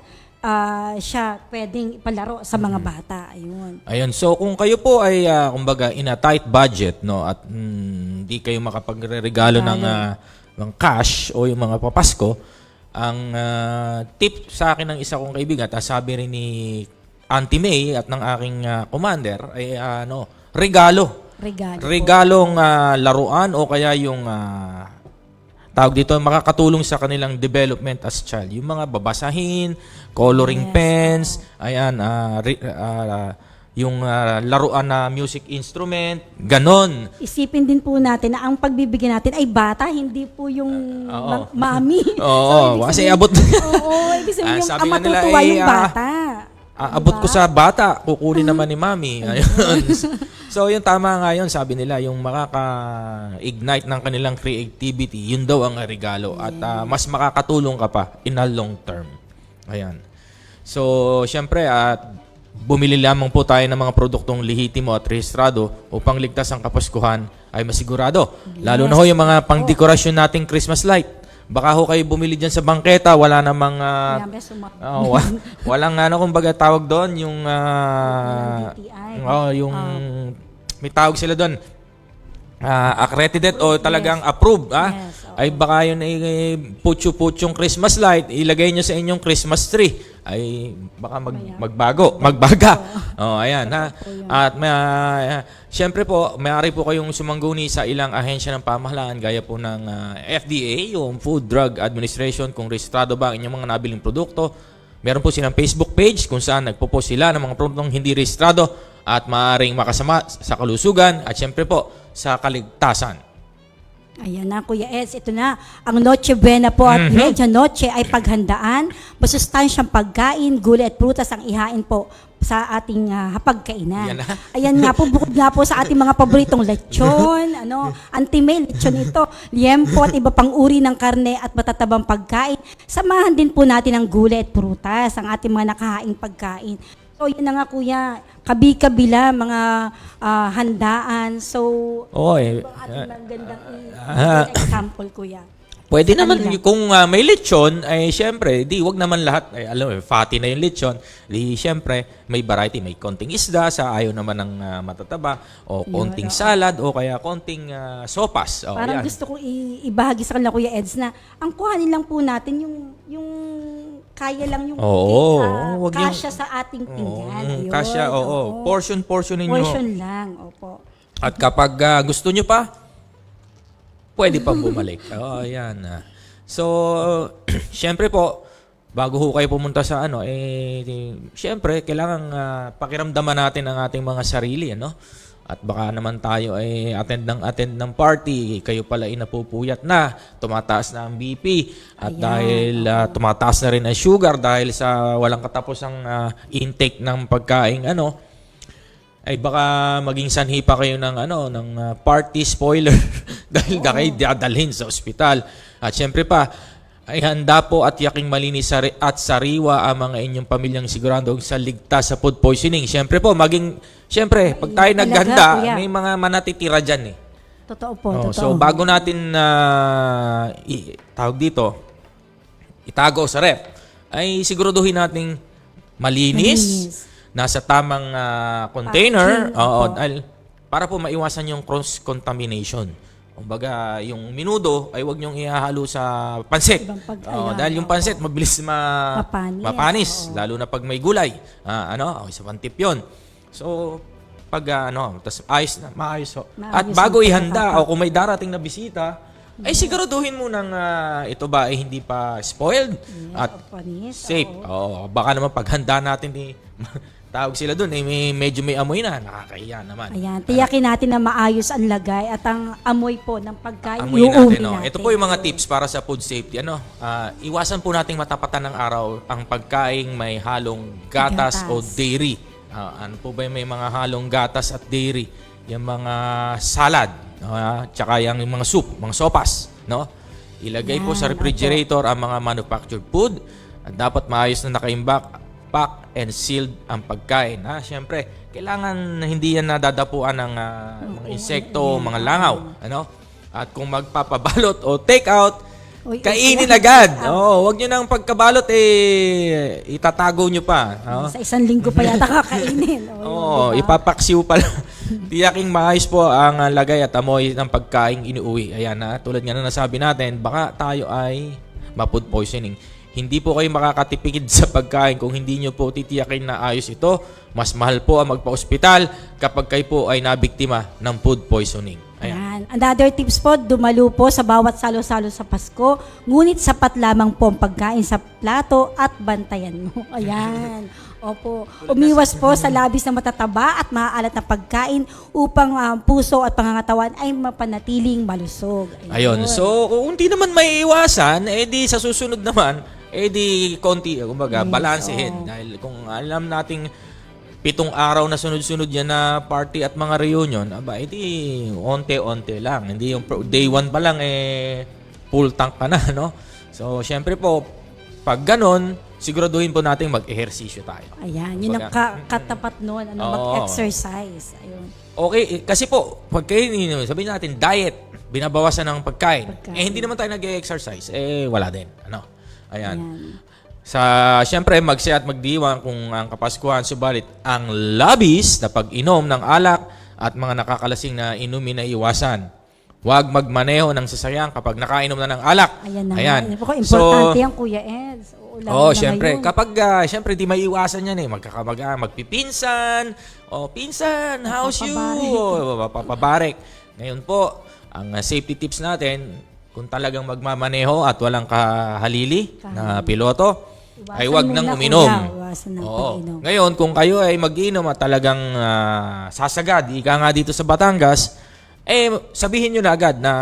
Speaker 4: siya pwedeng ipalaro sa mga bata. Ayun.
Speaker 3: So kung kayo po ay kumbaga in a tight budget, no, at hindi kayo makapagregalo ng cash o yung mga papasko, ang tip sa akin ng isa kong kaibigan, sabi rin ni Auntie May at ng aking commander ay regalo. Regalong laruan o kaya yung tawag dito, makakatulong sa kanilang development as child. Yung mga babasahin, coloring pens, ayan, yung laruan na music instrument, ganon.
Speaker 4: Isipin din po natin na ang pagbibigyan natin ay bata, hindi po yung mami.
Speaker 3: Kasi abot.
Speaker 4: Ibig sabihin yung matutuwa yung bata.
Speaker 3: Abot ko sa bata, kukunin naman ni mami. Ayun. So, yung tama nga yun, sabi nila, yung makaka-ignite ng kanilang creativity, yun daw ang regalo. At mas makakatulong ka pa in a long term. Ayan. So, syempre, bumili lamang po tayo ng mga produktong lehitimo at rehistrado upang ligtas ang Kapaskuhan ay masigurado. Lalo na ho yung mga pangdekorasyon nating Christmas light. Baka ho kayo bumili dyan sa bangketa, wala namang walang kumbaga tawag doon, yung may tawag sila doon, accredited o talagang approved, ay baka yun ay putyo-putyong Christmas light, ilagay nyo sa inyong Christmas tree. ay baka magbaga. Oh, ayan ha. At syempre po, maaari po kayong sumangguni sa ilang ahensya ng pamahalaan gaya po ng FDA, yung Food Drug Administration, kung rehistrado ba ang inyong mga nabiling produkto. Meron po silang Facebook page kung saan nagpo-post sila ng mga produktong hindi rehistrado at maaaring makasama sa kalusugan at syempre po sa kaligtasan.
Speaker 4: Ayan na, Kuya Eds. Ito na, ang Noche Buena po at Medianoche ay paghandaan. Masustansyang pagkain, gulay at prutas ang ihain po sa ating hapagkainan.
Speaker 3: Yan na.
Speaker 4: Ayan nga po, bukod nga po sa ating mga paboritong lechon, antimel, lechon ito, liempo at iba pang uri ng karne at matatabang pagkain. Samahan din po natin ang gulay at prutas, ang ating mga nakahaing pagkain. So, yun na nga, Kuya, kabi-kabila, mga handaan. So,
Speaker 3: Oy.
Speaker 4: ang ating magandang example, Kuya.
Speaker 3: Pwede
Speaker 4: Sa
Speaker 3: naman
Speaker 4: kanila.
Speaker 3: kung may lechon ay syempre, wag naman lahat ay alam mo, fatty na yung lechon. Di syempre may variety, may konting isda sa ayaw naman ng matataba o konting salad o kaya konting sopas. Oh,
Speaker 4: Parang
Speaker 3: yan.
Speaker 4: gusto kong ibahagi sa kanila, Kuya Eds, na ang kuhanin lang po natin yung kaya lang yung
Speaker 3: Oo, wag yung-
Speaker 4: kasya sa ating pinggan. Ayun,
Speaker 3: Kasya, oo. Portion ninyo.
Speaker 4: Portion lang, opo.
Speaker 3: At kapag gusto nyo pa, pwede pa bumalik. Oh, ayan. So, syempre po, bago ho kayo pumunta sa syempre, kailangan pakiramdaman natin ang ating mga sarili, ano? At baka naman tayo ay attend ng party, kayo pala ay napupuyat na, tumataas na ang BP, at dahil tumataas na rin ang sugar dahil sa walang katapusang intake ng pagkain, ay baka maging sanhi pa kayo ng party spoiler dahil kayo dadalhin sa ospital. At syempre pa, ay handa po at yaking malinis at sariwa ang mga inyong pamilyang sigurado sa ligtas sa food poisoning. Syempre po, syempre, pag tayo
Speaker 4: Talaga,
Speaker 3: naghanda,
Speaker 4: Kuya.
Speaker 3: may mga manatitira dyan eh.
Speaker 4: Totoo po,
Speaker 3: Oh,
Speaker 4: totoo.
Speaker 3: so bago natin tawag dito, itago sa ref, ay siguraduhin nating malinis, nasa tamang container,
Speaker 4: Packaging,
Speaker 3: para po maiwasan yung cross-contamination. Kumbaga, yung minudo ay huwag niyong ihahalo sa pansit.
Speaker 4: Ibang
Speaker 3: Dahil yung pansit mabilis mapanis, lalo na pag may gulay. Sa pantip yun. So, pag tas maayos ho. At
Speaker 4: Maayos
Speaker 3: bago
Speaker 4: ang
Speaker 3: ihanda
Speaker 4: pagkakataon.
Speaker 3: o kung may darating na bisita, ay siguraduhin mo nang ito ba ay hindi pa spoiled at
Speaker 4: panis,
Speaker 3: safe. Baka naman paghanda natin tawag sila doon, medyo may amoy na, nakakahiya naman.
Speaker 4: Ayan, tiyakin natin na maayos ang lagay at ang amoy po ng pagkain.
Speaker 3: Amoy
Speaker 4: iuuwi
Speaker 3: natin. Ito po yung mga tips para sa food safety. Iwasan po nating matapatan ng araw ang pagkain may halong gatas o dairy. Ano po ba yung may mga halong gatas at dairy? Yung mga salad, tsaka yung mga soup, mga sopas. Ilagay po sa refrigerator ang mga manufactured food at dapat maayos na nakaimbak, pack and sealed ang pagkain. Siyempre, kailangan hindi yan nadadapuan ng mga insekto, mga langaw. At kung magpapabalot o take out, kainin agad. Huwag nyo nang pagkabalot, itatago nyo pa.
Speaker 4: Sa isang linggo pa yata kakainin.
Speaker 3: Ipapaksiw pala. Tiyaking maayos po ang lagay at amoy ng pagkain inuuwi. Ayan tulad nga na nasabi natin, baka tayo ay ma-food poisoning. Hindi po kayo makakatipid sa pagkain kung hindi nyo po titiyakin na ayos ito. Mas mahal po ang magpa-ospital kapag kayo po ay nabiktima ng food poisoning.
Speaker 4: Ayan. Another tips po, dumalo po sa bawat salo-salo sa Pasko, ngunit sapat lamang po ang pagkain sa plato at bantayan mo. Ayan. Opo. Umiwas po sa labis na matataba at maaalat na pagkain upang puso at pangangatawan ay mapanatiling malusog.
Speaker 3: Ayun. So, kung hindi naman may iwasan, di sa susunod naman, di konti, kumbaga, balansehin. Dahil kung alam nating 7 araw na sunod-sunod yan na party at mga reunion, edi onte-onte lang. Hindi yung day 1 pa lang, full tank ka na, no? So, syempre po, pag ganon, siguraduhin po natin mag-ehersisyo tayo.
Speaker 4: Ayan, yun ang katapat nun, mag-exercise. Ayun.
Speaker 3: Okay, kasi po, pag kayo, sabihin natin, diet, binabawasan ng pagkain. Hindi naman tayo nag-exercise, wala din. Ayan. Siyempre, magsiya at magdiwang kung ang Kapaskuhan, subalit ang labis na pag-inom ng alak at mga nakakalasing na inumin na iwasan. Huwag magmaneho ng sasayang kapag nakainom na ng alak.
Speaker 4: Ayan na.
Speaker 3: Ayan.
Speaker 4: Importante yan, Kuya Eds. lalo
Speaker 3: Oo,
Speaker 4: na
Speaker 3: syempre.
Speaker 4: ngayon.
Speaker 3: Kapag, syempre, di may iwasan yan eh. Magpipinsan. O, pinsan, how's you? O, papabarek. Ngayon po, ang safety tips natin, kung talagang magmamaneho at walang kahalili na piloto,
Speaker 4: Iwasan
Speaker 3: ay wag nang
Speaker 4: muna,
Speaker 3: uminom.
Speaker 4: kuya. Iwasan ng
Speaker 3: Oo.
Speaker 4: pag-inom.
Speaker 3: Ngayon, kung kayo ay mag-inom at talagang sasagad, ika nga dito sa Batangas, sabihin nyo na agad na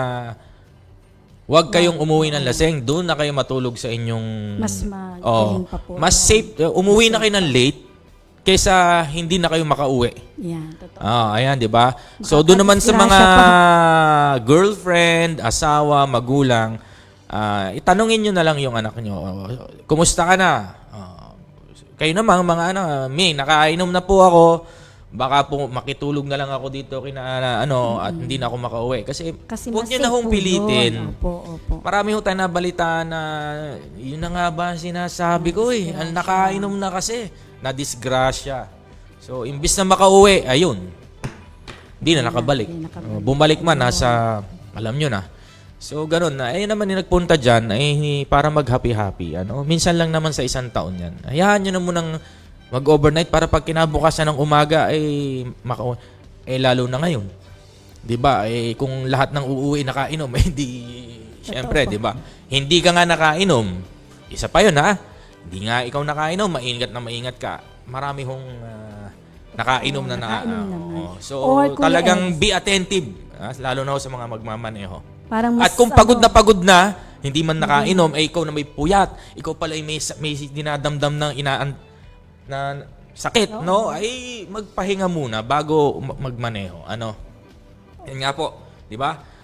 Speaker 3: huwag kayong umuwi ng laseng. Doon na kayo matulog sa inyong...
Speaker 4: Mas magaling pa po.
Speaker 3: Mas safe. Umuwi na kayo ng late kaysa hindi na kayo makauwi.
Speaker 4: Yan, totoo.
Speaker 3: Ayan, di ba? So, doon naman sa mga girlfriend, asawa, magulang, itanungin nyo na lang yung anak nyo. Kumusta ka na? Kayo naman, mga anak, May, nakainom na po ako. Baka po makitulog na lang ako dito at hindi na ako makauwi. Kasi huwag
Speaker 4: mas
Speaker 3: nyo na
Speaker 4: safe
Speaker 3: hong
Speaker 4: po
Speaker 3: pilitin.
Speaker 4: yun. Opo.
Speaker 3: Marami ho tayo nabalita na yun na nga ba sinasabi ko eh. Ang nakainom na kasi. Na-disgrasya. So, imbis na makauwi, ayun. Hindi na nakabalik. Bumalik man, alam nyo na. So, ganun na. Naman yung nagpunta dyan, para mag-happy-happy. Minsan lang naman sa isang taon yan. Hayaan nyo na munang mag-overnight para pag kinabukasan ng umaga, lalo na ngayon. Diba? Kung lahat ng uuwi nakainom, di... Siyempre, diba? Hindi ka nga nakainom. Isa pa yun, ha? Hindi nga ikaw nakainom, maingat ka. Marami hong nakainom na So,
Speaker 4: Or, Kuya
Speaker 3: talagang be attentive. Lalo na sa mga magmamaneho.
Speaker 4: Parang mas,
Speaker 3: At kung pagod na, hindi man nakainom, ikaw na may puyat, ikaw pala ay may dinadamdam na sakit, no? Ay magpahinga muna bago magmaneho. Yan nga po, di ba?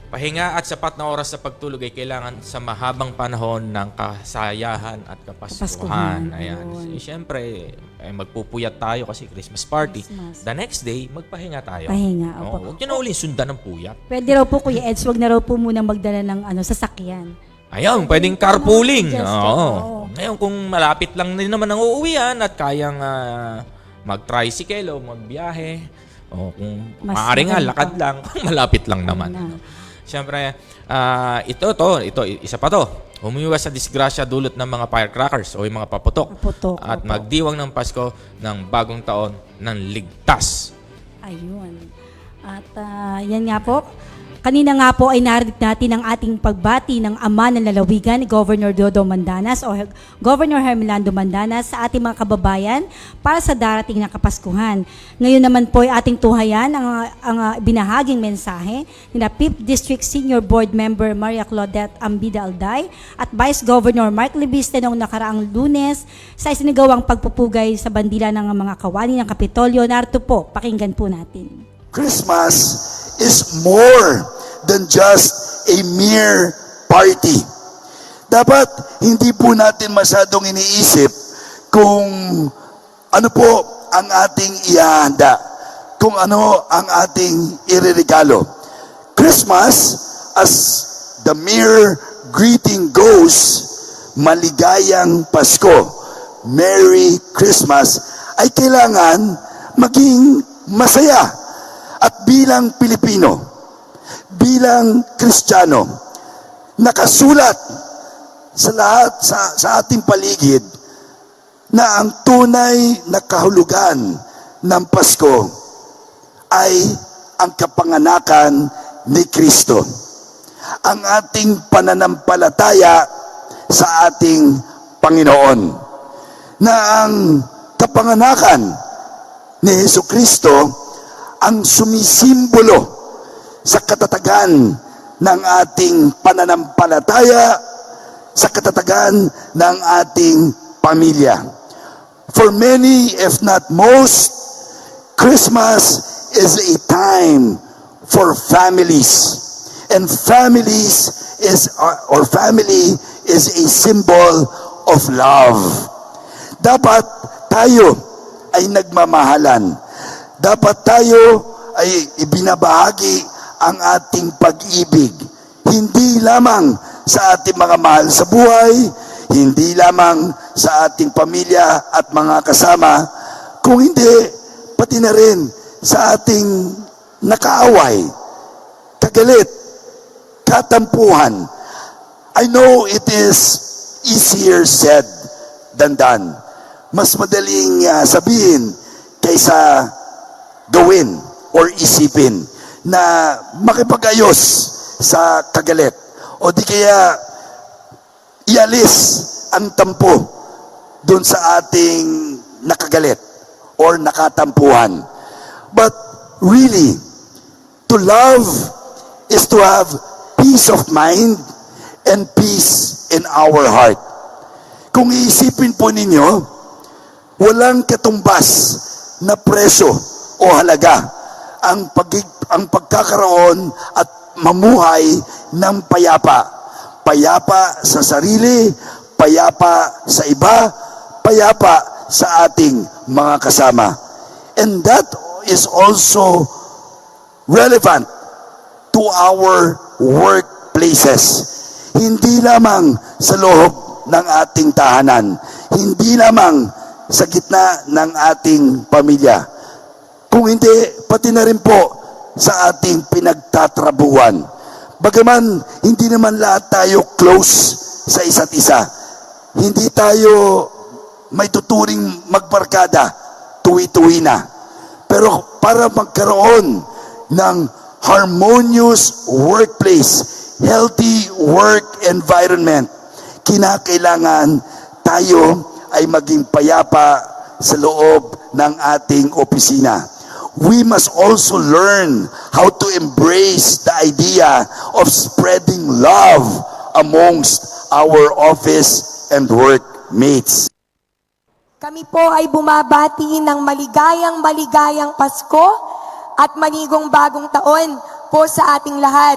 Speaker 3: Pahinga at sapat na oras sa pagtulog ay kailangan sa mahabang panahon ng kasayahan at kapaskuhan. Ayan. Siyempre, magpupuyat tayo kasi Christmas party. The next day, magpahinga tayo.
Speaker 4: Pahinga, opo.
Speaker 3: Huwag nyo na ulit sundan ng puyat.
Speaker 4: Pwede raw po, Kuya Eds, wag na raw po muna magdala ng sasakyan.
Speaker 3: Ayun, pwedeng carpooling.
Speaker 4: Oo.
Speaker 3: Ngayon, kung malapit lang din naman ang uuwian at kayang mag-tricycle o magbiyahe, o kung
Speaker 4: Mas
Speaker 3: maaari nga,
Speaker 4: maganda
Speaker 3: lakad
Speaker 4: pa.
Speaker 3: lang, kung malapit lang naman. Siyempre, ito, isa pa to. Humiwas sa disgrasya dulot ng mga firecrackers o yung mga paputok. At
Speaker 4: opo.
Speaker 3: magdiwang ng Pasko ng bagong taon ng ligtas.
Speaker 4: Ayun. At yan nga po. Kanina nga po ay narinig natin ang ating pagbati ng ama ng lalawigan, Governor Dodo Mandanas o Governor Hermelando Mandanas sa ating mga kababayan para sa darating na Kapaskuhan. Ngayon naman po ay ating tuhayan ang binahaging mensahe ni na 5th District Senior Board Member Maria Claudette Ambida Alday at Vice Governor Mark Libiste noong nakaraang Lunes sa isinagawang pagpupugay sa bandila ng mga kawani ng Kapitolyo. Narito po, pakinggan po natin.
Speaker 7: Christmas is more than just a mere party. Dapat hindi po natin masyadong iniisip kung ano po ang ating ihahanda, kung ano ang ating ireregalo. Christmas, as the mere greeting goes, maligayang Pasko, Merry Christmas, ay kailangan maging masaya. At bilang Pilipino, bilang Kristiyano, nakasulat sa lahat sa ating paligid na ang tunay na kahulugan ng Pasko ay ang kapanganakan ni Kristo. Ang ating pananampalataya sa ating Panginoon na ang kapanganakan ni Jesucristo ang sumisimbolo sa katatagan ng ating pananampalataya, sa katatagan ng ating pamilya. For many, if not most, Christmas is a time for families. And family is a symbol of love. Dapat tayo ay nagmamahalan. Dapat tayo ay ibinabahagi ang ating pag-ibig. Hindi lamang sa ating mga mahal sa buhay, hindi lamang sa ating pamilya at mga kasama, kung hindi, pati na rin sa ating nakaaway, kagalit, katampuhan. I know it is easier said than done. Mas madaling sabihin kaysa gawin or isipin na makipag-ayos sa kagalit o di kaya ialis ang tampo doon sa ating nakagalit or nakatampuhan. But really, to love is to have peace of mind and peace in our heart. Kung iisipin po ninyo, walang katumbas na presyo o halaga ang pagkakaroon at mamuhay ng payapa. Payapa sa sarili, payapa sa iba, payapa sa ating mga kasama. And that is also relevant to our workplaces. Hindi lamang sa loob ng ating tahanan, hindi lamang sa gitna ng ating pamilya, kung hindi, pati na rin po sa ating pinagtatrabuhan. Bagaman hindi naman lahat tayo close sa isa't isa, hindi tayo may tuturing magbarkada tuwi-tuwi na. Pero para magkaroon ng harmonious workplace, healthy work environment, kinakailangan tayo ay maging payapa sa loob ng ating opisina. We must also learn how to embrace the idea of spreading love amongst our office and workmates.
Speaker 8: Kami po ay bumabati ng maligayang Pasko at manigong bagong taon po sa ating lahat.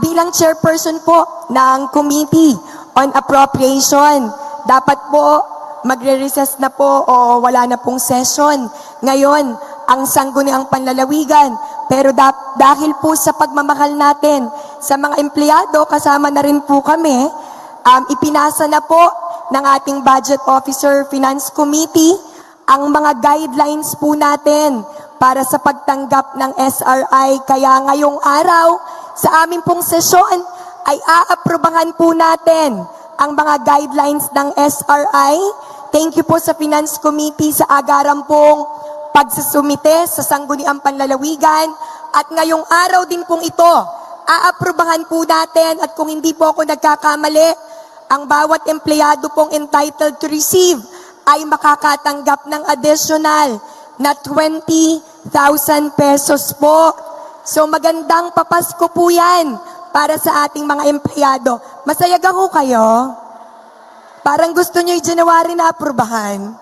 Speaker 8: Bilang chairperson po ng Committee on Appropriation, dapat po magre-recess na po o wala na pong session ngayon ang Sangguniang Panlalawigan. Pero dahil po sa pagmamahal natin sa mga empleyado, kasama na rin po kami, ipinasa na po ng ating Budget Officer Finance Committee ang mga guidelines po natin para sa pagtanggap ng SRI. Kaya ngayong araw, sa aming pong sesyon, ay aaprubahan po natin ang mga guidelines ng SRI. Thank you po sa Finance Committee sa agaran pong pagsusumite sa Sangguniang Panlalawigan. At ngayong araw din pong ito, aaprubahan po natin, at kung hindi po ako nagkakamali, ang bawat empleyado pong entitled to receive ay makakatanggap ng additional na 20,000 pesos po. So magandang papasko po yan para sa ating mga empleyado. Masayagan ko kayo? Parang gusto nyo yung January na aprubahan.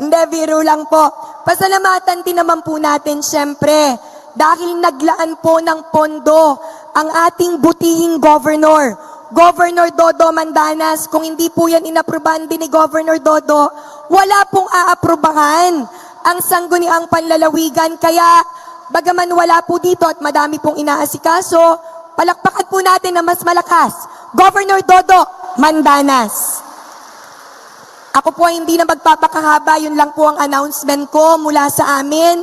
Speaker 8: Hindi, biro lang po. Pasalamatan din naman po natin syempre dahil naglaan po ng pondo ang ating butihing governor, Governor Dodo Mandanas. Kung hindi po yan inaprubahan din ni Governor Dodo, wala pong aaprubahan ang Sangguniang Panlalawigan. Kaya bagaman wala po dito at madami pong inaasikaso, palakpakan po natin na mas malakas, Governor Dodo Mandanas. Ako po ay hindi na magpapakahaba, yun lang po ang announcement ko mula sa amin.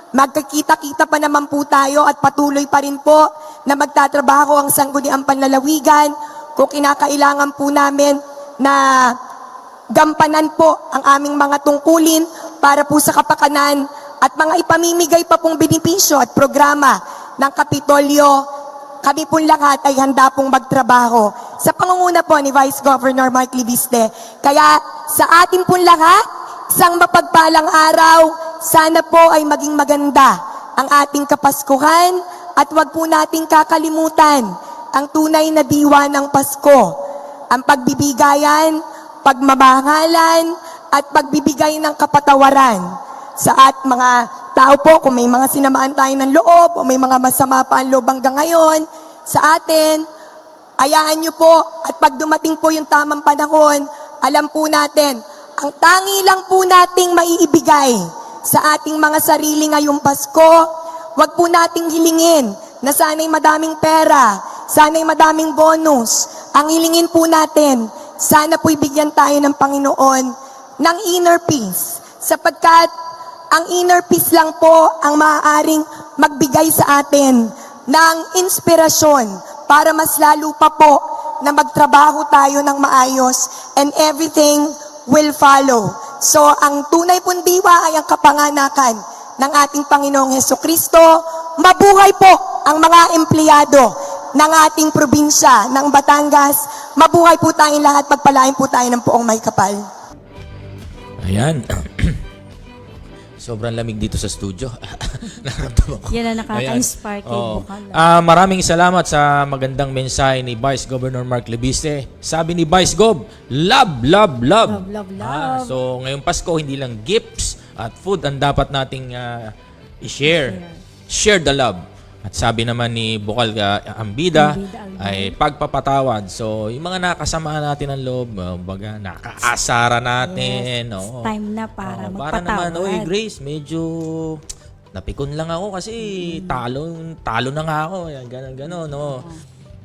Speaker 8: Magkakita-kita pa naman po tayo at patuloy pa rin po na magtatrabaho ang Sangguniang Panlalawigan kung kinakailangan po namin na gampanan po ang aming mga tungkulin para po sa kapakanan at mga ipamimigay pa pong benepisyo at programa ng Kapitolyo. Kami pong lahat ay handa pong magtrabaho sa pangunguna po ni Vice Governor Mark Libiste. Kaya sa ating pong lahat, isang mapagpalang araw. Sana po ay maging maganda ang ating Kapaskuhan at wag po nating kakalimutan ang tunay na diwa ng Pasko. Ang pagbibigayan, pagmamahalan at pagbibigay ng kapatawaran sa mga tao po. Kung may mga sinamaan tayo ng loob o may mga masama pa ang loob hanggang ngayon sa atin, hayaan nyo po at pag dumating po yung tamang panahon, alam po natin, ang tangi lang po nating maiibigay sa ating mga sarili ngayong Pasko, wag po nating hilingin na sana'y madaming pera, sana'y madaming bonus. Ang hilingin po natin, sana po'y bigyan tayo ng Panginoon ng inner peace. Sapagkat ang inner peace lang po ang maaaring magbigay sa atin ng inspirasyon para mas lalo pa po na magtrabaho tayo ng maayos and everything will follow. So, ang tunay pong diwa ay ang kapanganakan ng ating Panginoong Hesukristo. Mabuhay po ang mga empleyado ng ating probinsya ng Batangas. Mabuhay po tayong lahat, pagpalain po tayo ng poong may kapal.
Speaker 3: Ayan. Sobrang lamig dito sa studio. Naramdaman ko.
Speaker 4: Yan ang nakaka-inspire kay
Speaker 3: Oo.
Speaker 4: Bukal.
Speaker 3: Maraming salamat sa magandang mensahe ni Vice Governor Mark Lebiste. Sabi ni Vice Gov, love, love, love.
Speaker 4: Love, love, love.
Speaker 3: So ngayong Pasko, hindi lang gifts at food ang dapat nating i-share. Share the love. At sabi naman ni Bukal Ambida ay pagpapatawad. So yung mga nakasama natin ng loob, baga nakaasara natin.
Speaker 4: Yes,
Speaker 3: Oo.
Speaker 4: time na para
Speaker 3: Para
Speaker 4: magpatawad.
Speaker 3: naman, Grace, medyo napikon lang ako kasi talo na nga ako. Yan, ganon, no.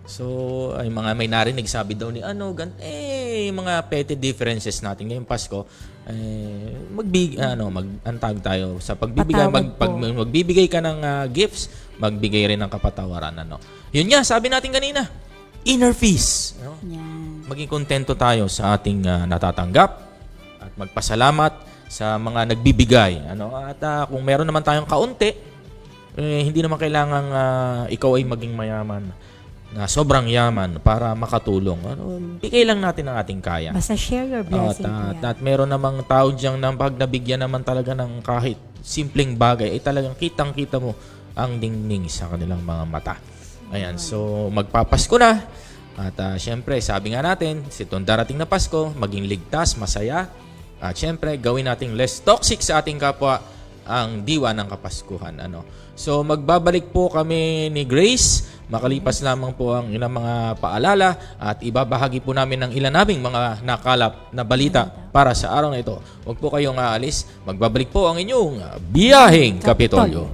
Speaker 3: So, ay mga may narinig, sabi daw ni mga petty differences natin ngayong Pasko, mag-antag tayo sa pagbibigay, magbibigay ka ng gifts, magbigay rin ng kapatawaran, ano. Yun nga, sabi natin kanina, inner peace. No?
Speaker 4: Yan.
Speaker 3: Maging kontento tayo sa ating natatanggap at magpasalamat sa mga nagbibigay. Ano? At kung meron naman tayong kaunti, hindi naman kailangang ikaw ay maging mayaman na sobrang yaman para makatulong. Bigay lang natin ang ating kaya.
Speaker 4: Basta share your blessing.
Speaker 3: At meron namang tao diyang nang pag nabigyan naman talaga ng kahit simpleng bagay, ay talagang kitang-kita mo ang dingning sa kanilang mga mata. Ayan, so magpapasko na. At syempre, sabi nga natin, itong darating na Pasko, maging ligtas, masaya. At syempre, gawin nating less toxic sa ating kapwa ang diwa ng Kapaskuhan. Ano? So magbabalik po kami ni Grace. Makalipas lamang po ang ilang mga paalala at ibabahagi po namin ng ilan naming mga nakalap na balita para sa araw na ito. Huwag po kayong aalis. Magbabalik po ang inyong Biyaheng Kapitolyo.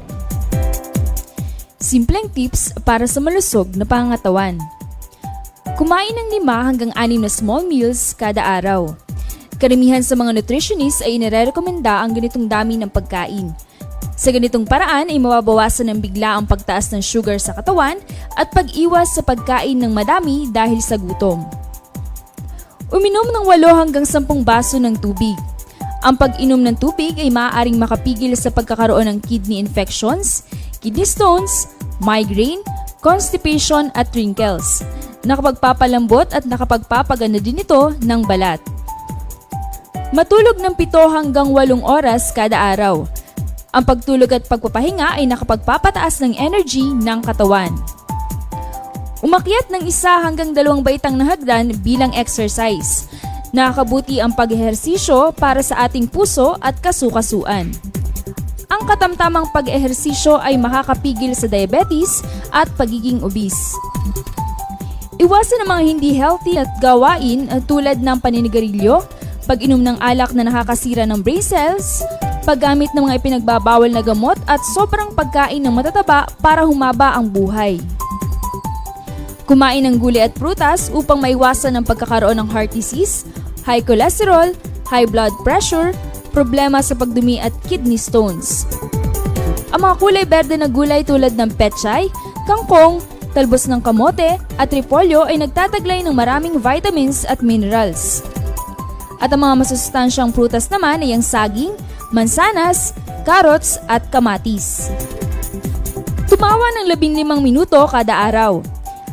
Speaker 9: Simpleng tips para sa malusog na pangangatawan. Kumain ng 5 hanggang 6 na small meals kada araw. Karamihan sa mga nutritionists ay inirekomenda ang ganitong dami ng pagkain. Sa ganitong paraan ay mababawasan ng bigla ang pagtaas ng sugar sa katawan at pag-iwas sa pagkain ng madami dahil sa gutom. Uminom ng 8 hanggang 10 baso ng tubig. Ang pag-inom ng tubig ay maaaring makapigil sa pagkakaroon ng kidney infections, kidney stones, migraine, constipation at wrinkles. Nakapagpapalambot at nakapagpapaganda din ito ng balat. Matulog ng 7 hanggang 8 oras kada araw. Ang pagtulog at pagpapahinga ay nakapagpapataas ng energy ng katawan. Umakyat ng 1 hanggang 2 baitang na hagdan bilang exercise. Nakakabuti ang pag-ehersisyo para sa ating puso at kasukasuan. Ang katamtamang pag-ehersisyo ay makakapigil sa diabetes at pagiging obese. Iwasan ang mga hindi healthy at gawain tulad ng paninigarilyo, pag-inom ng alak na nakakasira ng brain cells, paggamit ng mga ipinagbabawal na gamot at sobrang pagkain ng matataba para humaba ang buhay. Kumain ng gulay at prutas upang maiwasan ang pagkakaroon ng heart disease, high cholesterol, high blood pressure, problema sa pagdumi at kidney stones. Ang mga kulay berde na gulay tulad ng pechay, kangkong, talbos ng kamote at repolyo ay nagtataglay ng maraming vitamins at minerals. At ang mga masustansyang prutas naman ay ang saging, mansanas, carrots at kamatis. Tumawa ng 15 minuto kada araw.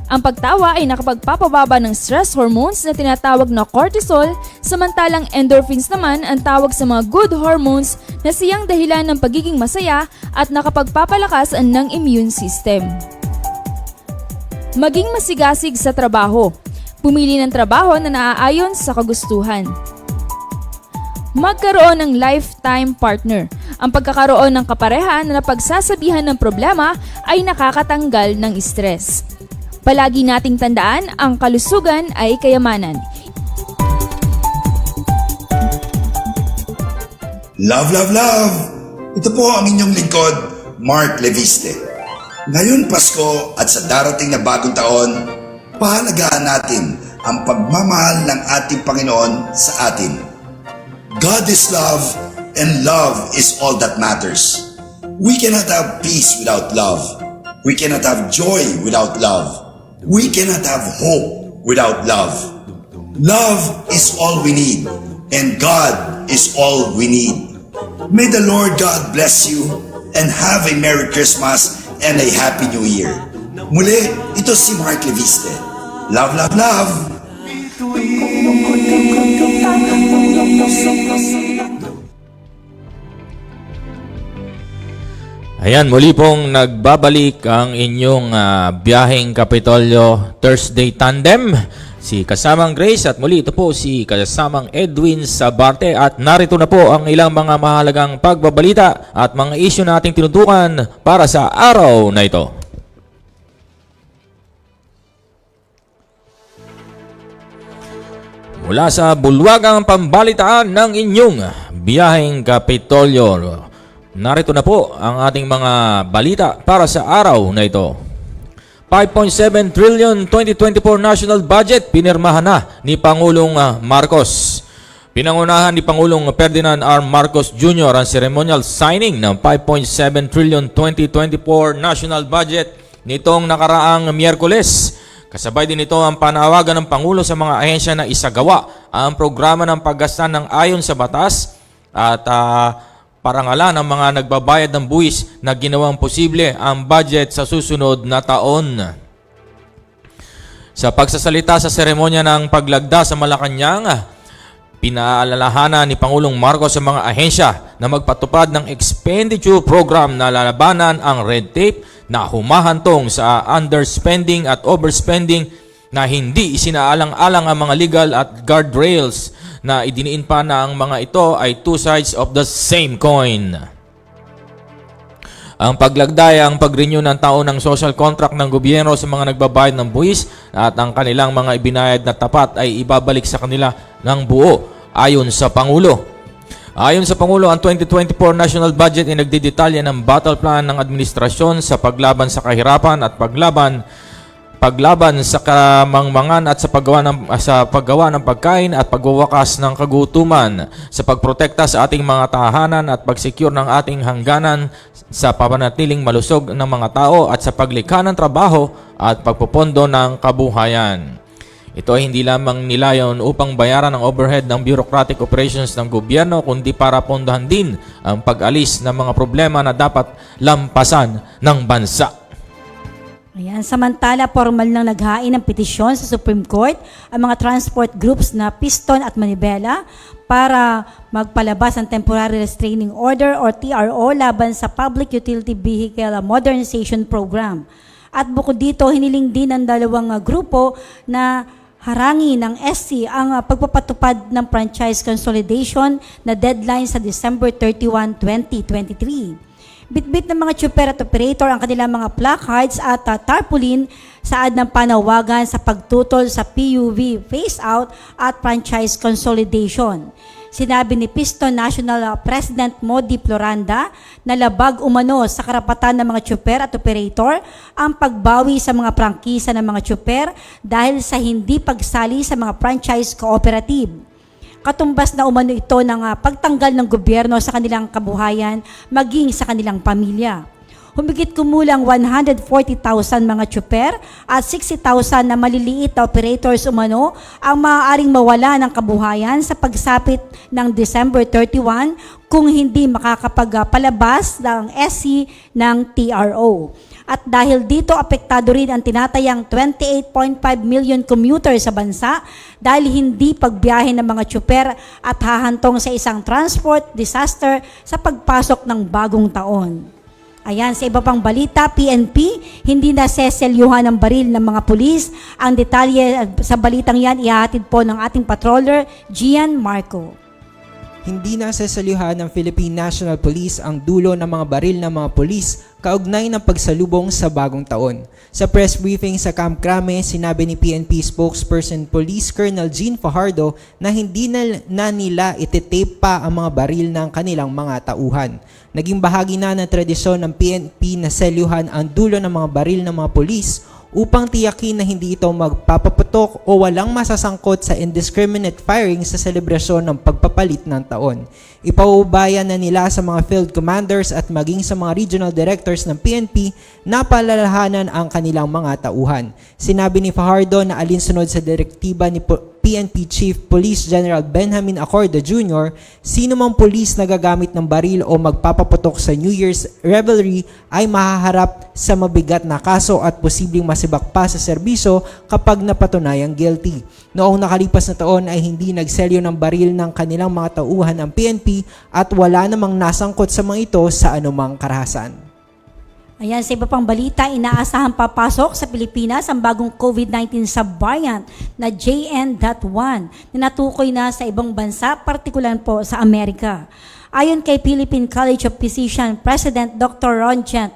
Speaker 9: Ang pagtawa ay nakapagpapababa ng stress hormones na tinatawag na cortisol, samantalang endorphins naman ang tawag sa mga good hormones na siyang dahilan ng pagiging masaya at nakapagpapalakas ng immune system. Maging masigasig sa trabaho. Pumili ng trabaho na naaayon sa kagustuhan. Magkaroon ng lifetime partner. Ang pagkakaroon ng kapareha na napagsasabihan ng problema ay nakakatanggal ng stress. Palagi nating tandaan, ang kalusugan ay kayamanan.
Speaker 7: Love, love, love! Ito po ang inyong lingkod, Mark Leviste. Ngayon Pasko at sa darating na bagong taon, pahalagaan natin ang pagmamahal ng ating Panginoon sa atin. God is love and love is all that matters. We cannot have peace without love. We cannot have joy without love. We cannot have hope without love. Love is all we need, and God is all we need. May the Lord God bless you and have a Merry Christmas and a Happy New Year. Muli, ito si Mark Leviste. Love, love, love!
Speaker 3: Ayan, muli pong nagbabalik ang inyong biyaheng Kapitolyo Thursday Tandem. Si kasamang Grace at muli ito po si kasamang Edwin Sabarte at narito na po ang ilang mga mahalagang pagbabalita at mga isyu nating tinutukan para sa araw na ito. Mula sa bulwagang pambalitaan ng inyong biyaheng Kapitolyo, narito na po ang ating mga balita para sa araw na ito. 5.7 trillion 2024 national budget pinirmahan na ni Pangulong Marcos. Pinangunahan ni Pangulong Ferdinand R. Marcos Jr. ang ceremonial signing ng 5.7 trillion 2024 national budget nitong nakaraang Miyerkules. Kasabay din ito ang panawagan ng Pangulo sa mga ahensya na isagawa ang programa ng paggasta ng ayon sa batas at parangalan ng mga nagbabayad ng buwis na ginawang posible ang budget sa susunod na taon. Sa pagsasalita sa seremonya ng paglagda sa Malacanang, pinaalalahanan ni Pangulong Marcos sa mga ahensya na magpatupad ng expenditure program na lalabanan ang red tape na humahantong sa underspending at overspending na hindi isinaalang-alang ang mga legal at guardrails na idiniin pa na ang mga ito ay two sides of the same coin. Ang paglagda ay ang pag-renew ng taon ng social contract ng gobyerno sa mga nagbabayad ng buwis at ang kanilang mga ibinayad na tapat ay ibabalik sa kanila ng buo ayon sa Pangulo. Ayon sa Pangulo, ang 2024 national budget ay nagdidetalya ng battle plan ng administrasyon sa paglaban sa kahirapan at paglaban sa kamangmangan at sa paggawa ng pagkain at pagwawakas ng kagutuman, sa pagprotekta sa ating mga tahanan at pagsecure ng ating hangganan, sa papanatiling malusog ng mga tao at sa paglikha ng trabaho at pagpupondo ng kabuhayan. Ito ay hindi lamang nilayon upang bayaran ang overhead ng bureaucratic operations ng gobyerno, kundi para pondahan din ang pag-alis ng mga problema na dapat lampasan ng bansa.
Speaker 4: Ayan, samantala, formal nang naghain ng petisyon sa Supreme Court ang mga transport groups na Piston at Manibela para magpalabas ng Temporary Restraining Order or TRO laban sa Public Utility Vehicle Modernization Program. At bukod dito, hiniling din ng dalawang grupo na harangin ng SC ang pagpapatupad ng franchise consolidation na deadline sa December 31, 2023. Bitbit ng mga tsuper at operator ang kanilang mga placards at tarpaulin saad ng panawagan sa pagtutol sa PUV phase-out at franchise consolidation. Sinabi ni Piston National President Modi Floranda na labag umano sa karapatan ng mga tsuper at operator ang pagbawi sa mga prangkisa ng mga tsuper dahil sa hindi pagsali sa mga franchise cooperative. Katumbas na umano ito ng pagtanggal ng gobyerno sa kanilang kabuhayan maging sa kanilang pamilya. Humigit kumulang 140,000 mga tsuper at 60,000 na maliliit na operators umano ang maaaring mawala ng kabuhayan sa pagsapit ng December 31 kung hindi makakapagpalabas ng SC ng TRO. At dahil dito, apektado rin ang tinatayang 28.5 million commuters sa bansa dahil hindi pagbiyahe ng mga tsuper at hahantong sa isang transport disaster sa pagpasok ng bagong taon. Ayan, sa iba pang balita, PNP, hindi na seselyuhan ng baril ng mga pulis. Ang detalye sa balitang yan, ihahatid po ng ating patroller, Gian Marco.
Speaker 1: Hindi na seselyuhan ng Philippine National Police ang dulo ng mga baril ng mga pulis kaugnay ng pagsalubong sa bagong taon. Sa press briefing sa Camp Crame, sinabi ni PNP spokesperson Police Colonel Jean Fajardo na hindi na nila ititape pa ang mga baril ng kanilang mga tauhan. Naging bahagi na ng tradisyon ng PNP na selyuhan ang dulo ng mga baril ng mga pulis upang tiyakin na hindi ito magpapaputok o walang masasangkot sa indiscriminate firing sa selebrasyon ng pagpapalit ng taon. Ipaubaya na nila sa mga field commanders at maging sa mga regional directors ng PNP na palalahanan ang kanilang mga tauhan. Sinabi ni Fajardo na alinsunod sa direktiba ni PNP Chief Police General Benjamin Acorda Jr., sino mang pulis na gagamit ng baril o magpapaputok sa New Year's revelry ay mahaharap sa mabigat na kaso at posibleng masibak pa sa serbisyo kapag napatunayang guilty. Noong nakalipas na taon ay hindi nagselyo ng baril ng kanilang mga tauhan ang PNP at wala namang nasangkot sa mga ito sa anumang karahasan.
Speaker 4: Ayan, sa iba pang balita, inaasahang papasok sa Pilipinas ang bagong COVID-19 subvariant na JN.1 na natukoy na sa ibang bansa, partikular po sa Amerika. Ayon kay Philippine College of Physicians President Dr. Ronchent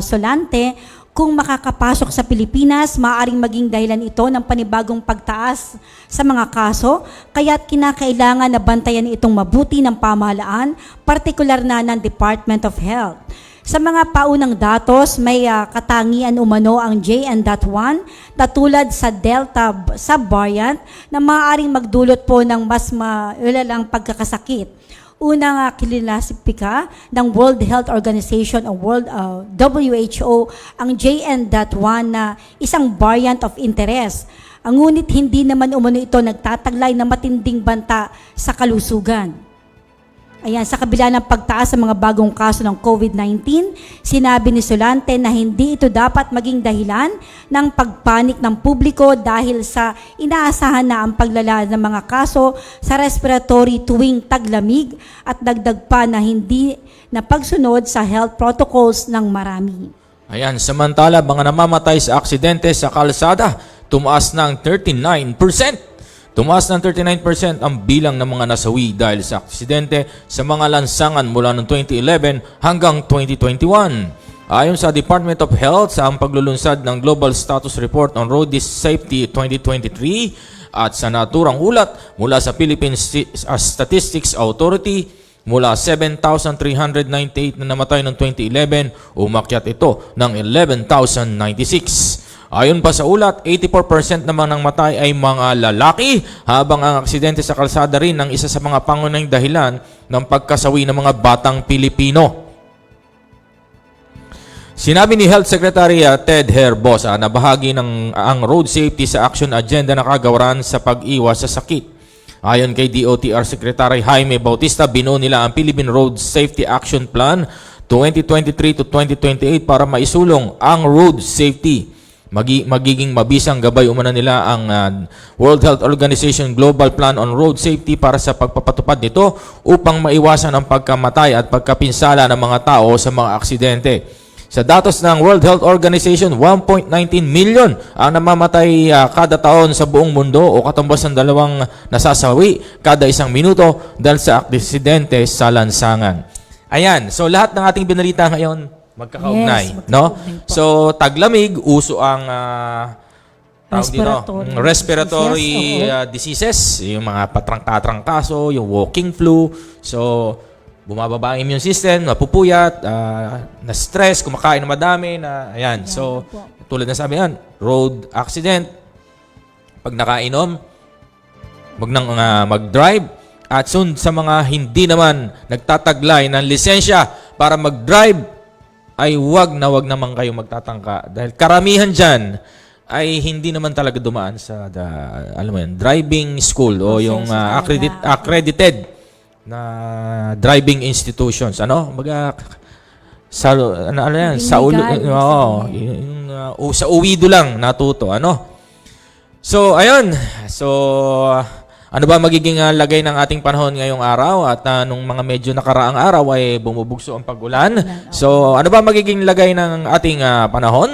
Speaker 4: Solante, kung makakapasok sa Pilipinas, maaaring maging dahilan ito ng panibagong pagtaas sa mga kaso, kaya't kinakailangan na bantayan itong mabuti ng pamahalaan, partikular na ng Department of Health. Sa mga paunang datos, may katangian umano ang JN.1 na tulad sa Delta subvariant na maaaring magdulot po ng mas malalang pagkakasakit. Unang kinilasipika ng World Health Organization o WHO ang JN.1 na isang variant of interest. Ngunit hindi naman umano ito nagtataglay ng matinding banta sa kalusugan. Ayan, sa kabila ng pagtaas sa mga bagong kaso ng COVID-19, sinabi ni Solante na hindi ito dapat maging dahilan ng pagpanik ng publiko dahil sa inaasahan na ang paglala ng mga kaso sa respiratory tuwing taglamig at dagdag pa na hindi na pagsunod sa health protocols ng marami.
Speaker 3: Ayan, samantala, mga namamatay sa aksidente sa kalsada, tumaas ng 39%. Tumaas ng 39% ang bilang ng mga nasawi dahil sa aksidente sa mga lansangan mula noong 2011 hanggang 2021. Ayon sa Department of Health sa ang paglulunsad ng Global Status Report on Road Safety 2023 at sa naturang ulat mula sa Philippine Statistics Authority, mula 7,398 na namatay noong 2011, umakyat ito ng 11,096. Ayon pa sa ulat, 84% naman ng matay ay mga lalaki, habang ang aksidente sa kalsada rin ang isa sa mga pangunahing dahilan ng pagkasawi ng mga batang Pilipino. Sinabi ni Health Secretary Ted Herbosa na bahagi ng ang road safety sa action agenda na kagawaran sa pag-iwas sa sakit. Ayon kay DOTR Secretary Jaime Bautista, binuo nila ang Philippine Road Safety Action Plan 2023 to 2028 para maisulong ang road safety. Magiging mabisang gabay umano nila ang World Health Organization Global Plan on Road Safety para sa pagpapatupad nito upang maiwasan ang pagkamatay at pagkapinsala ng mga tao sa mga aksidente. Sa datos ng World Health Organization, 1.19 million ang namamatay kada taon sa buong mundo o katumbas ng 2 nasasawi kada 1 minuto dahil sa aksidente sa lansangan. Ayan, so lahat ng ating binalita ngayon magkakaugnay, no? So taglamig, uso ang respiratory diseases, yung mga patrangkaso, yung walking flu. So bumababa ang immune system, napupuyat, na-stress, kumakain na madami, na ayan. So tulad na sabi yan, road accident, pag nakainom, mag-drive, at soon sa mga hindi naman nagtataglay ng lisensya para mag-drive, ay wag naman kayo magtatangka dahil karamihan dyan ay hindi naman talaga dumaan sa driving school o yung accredited na driving institutions. Sa uwido lang natuto, So ayun. So ano ba magiging lagay ng ating panahon ngayong araw at nung mga medyo nakaraang araw ay bumubugso ang pag-ulan. So ano ba magiging lagay ng ating panahon?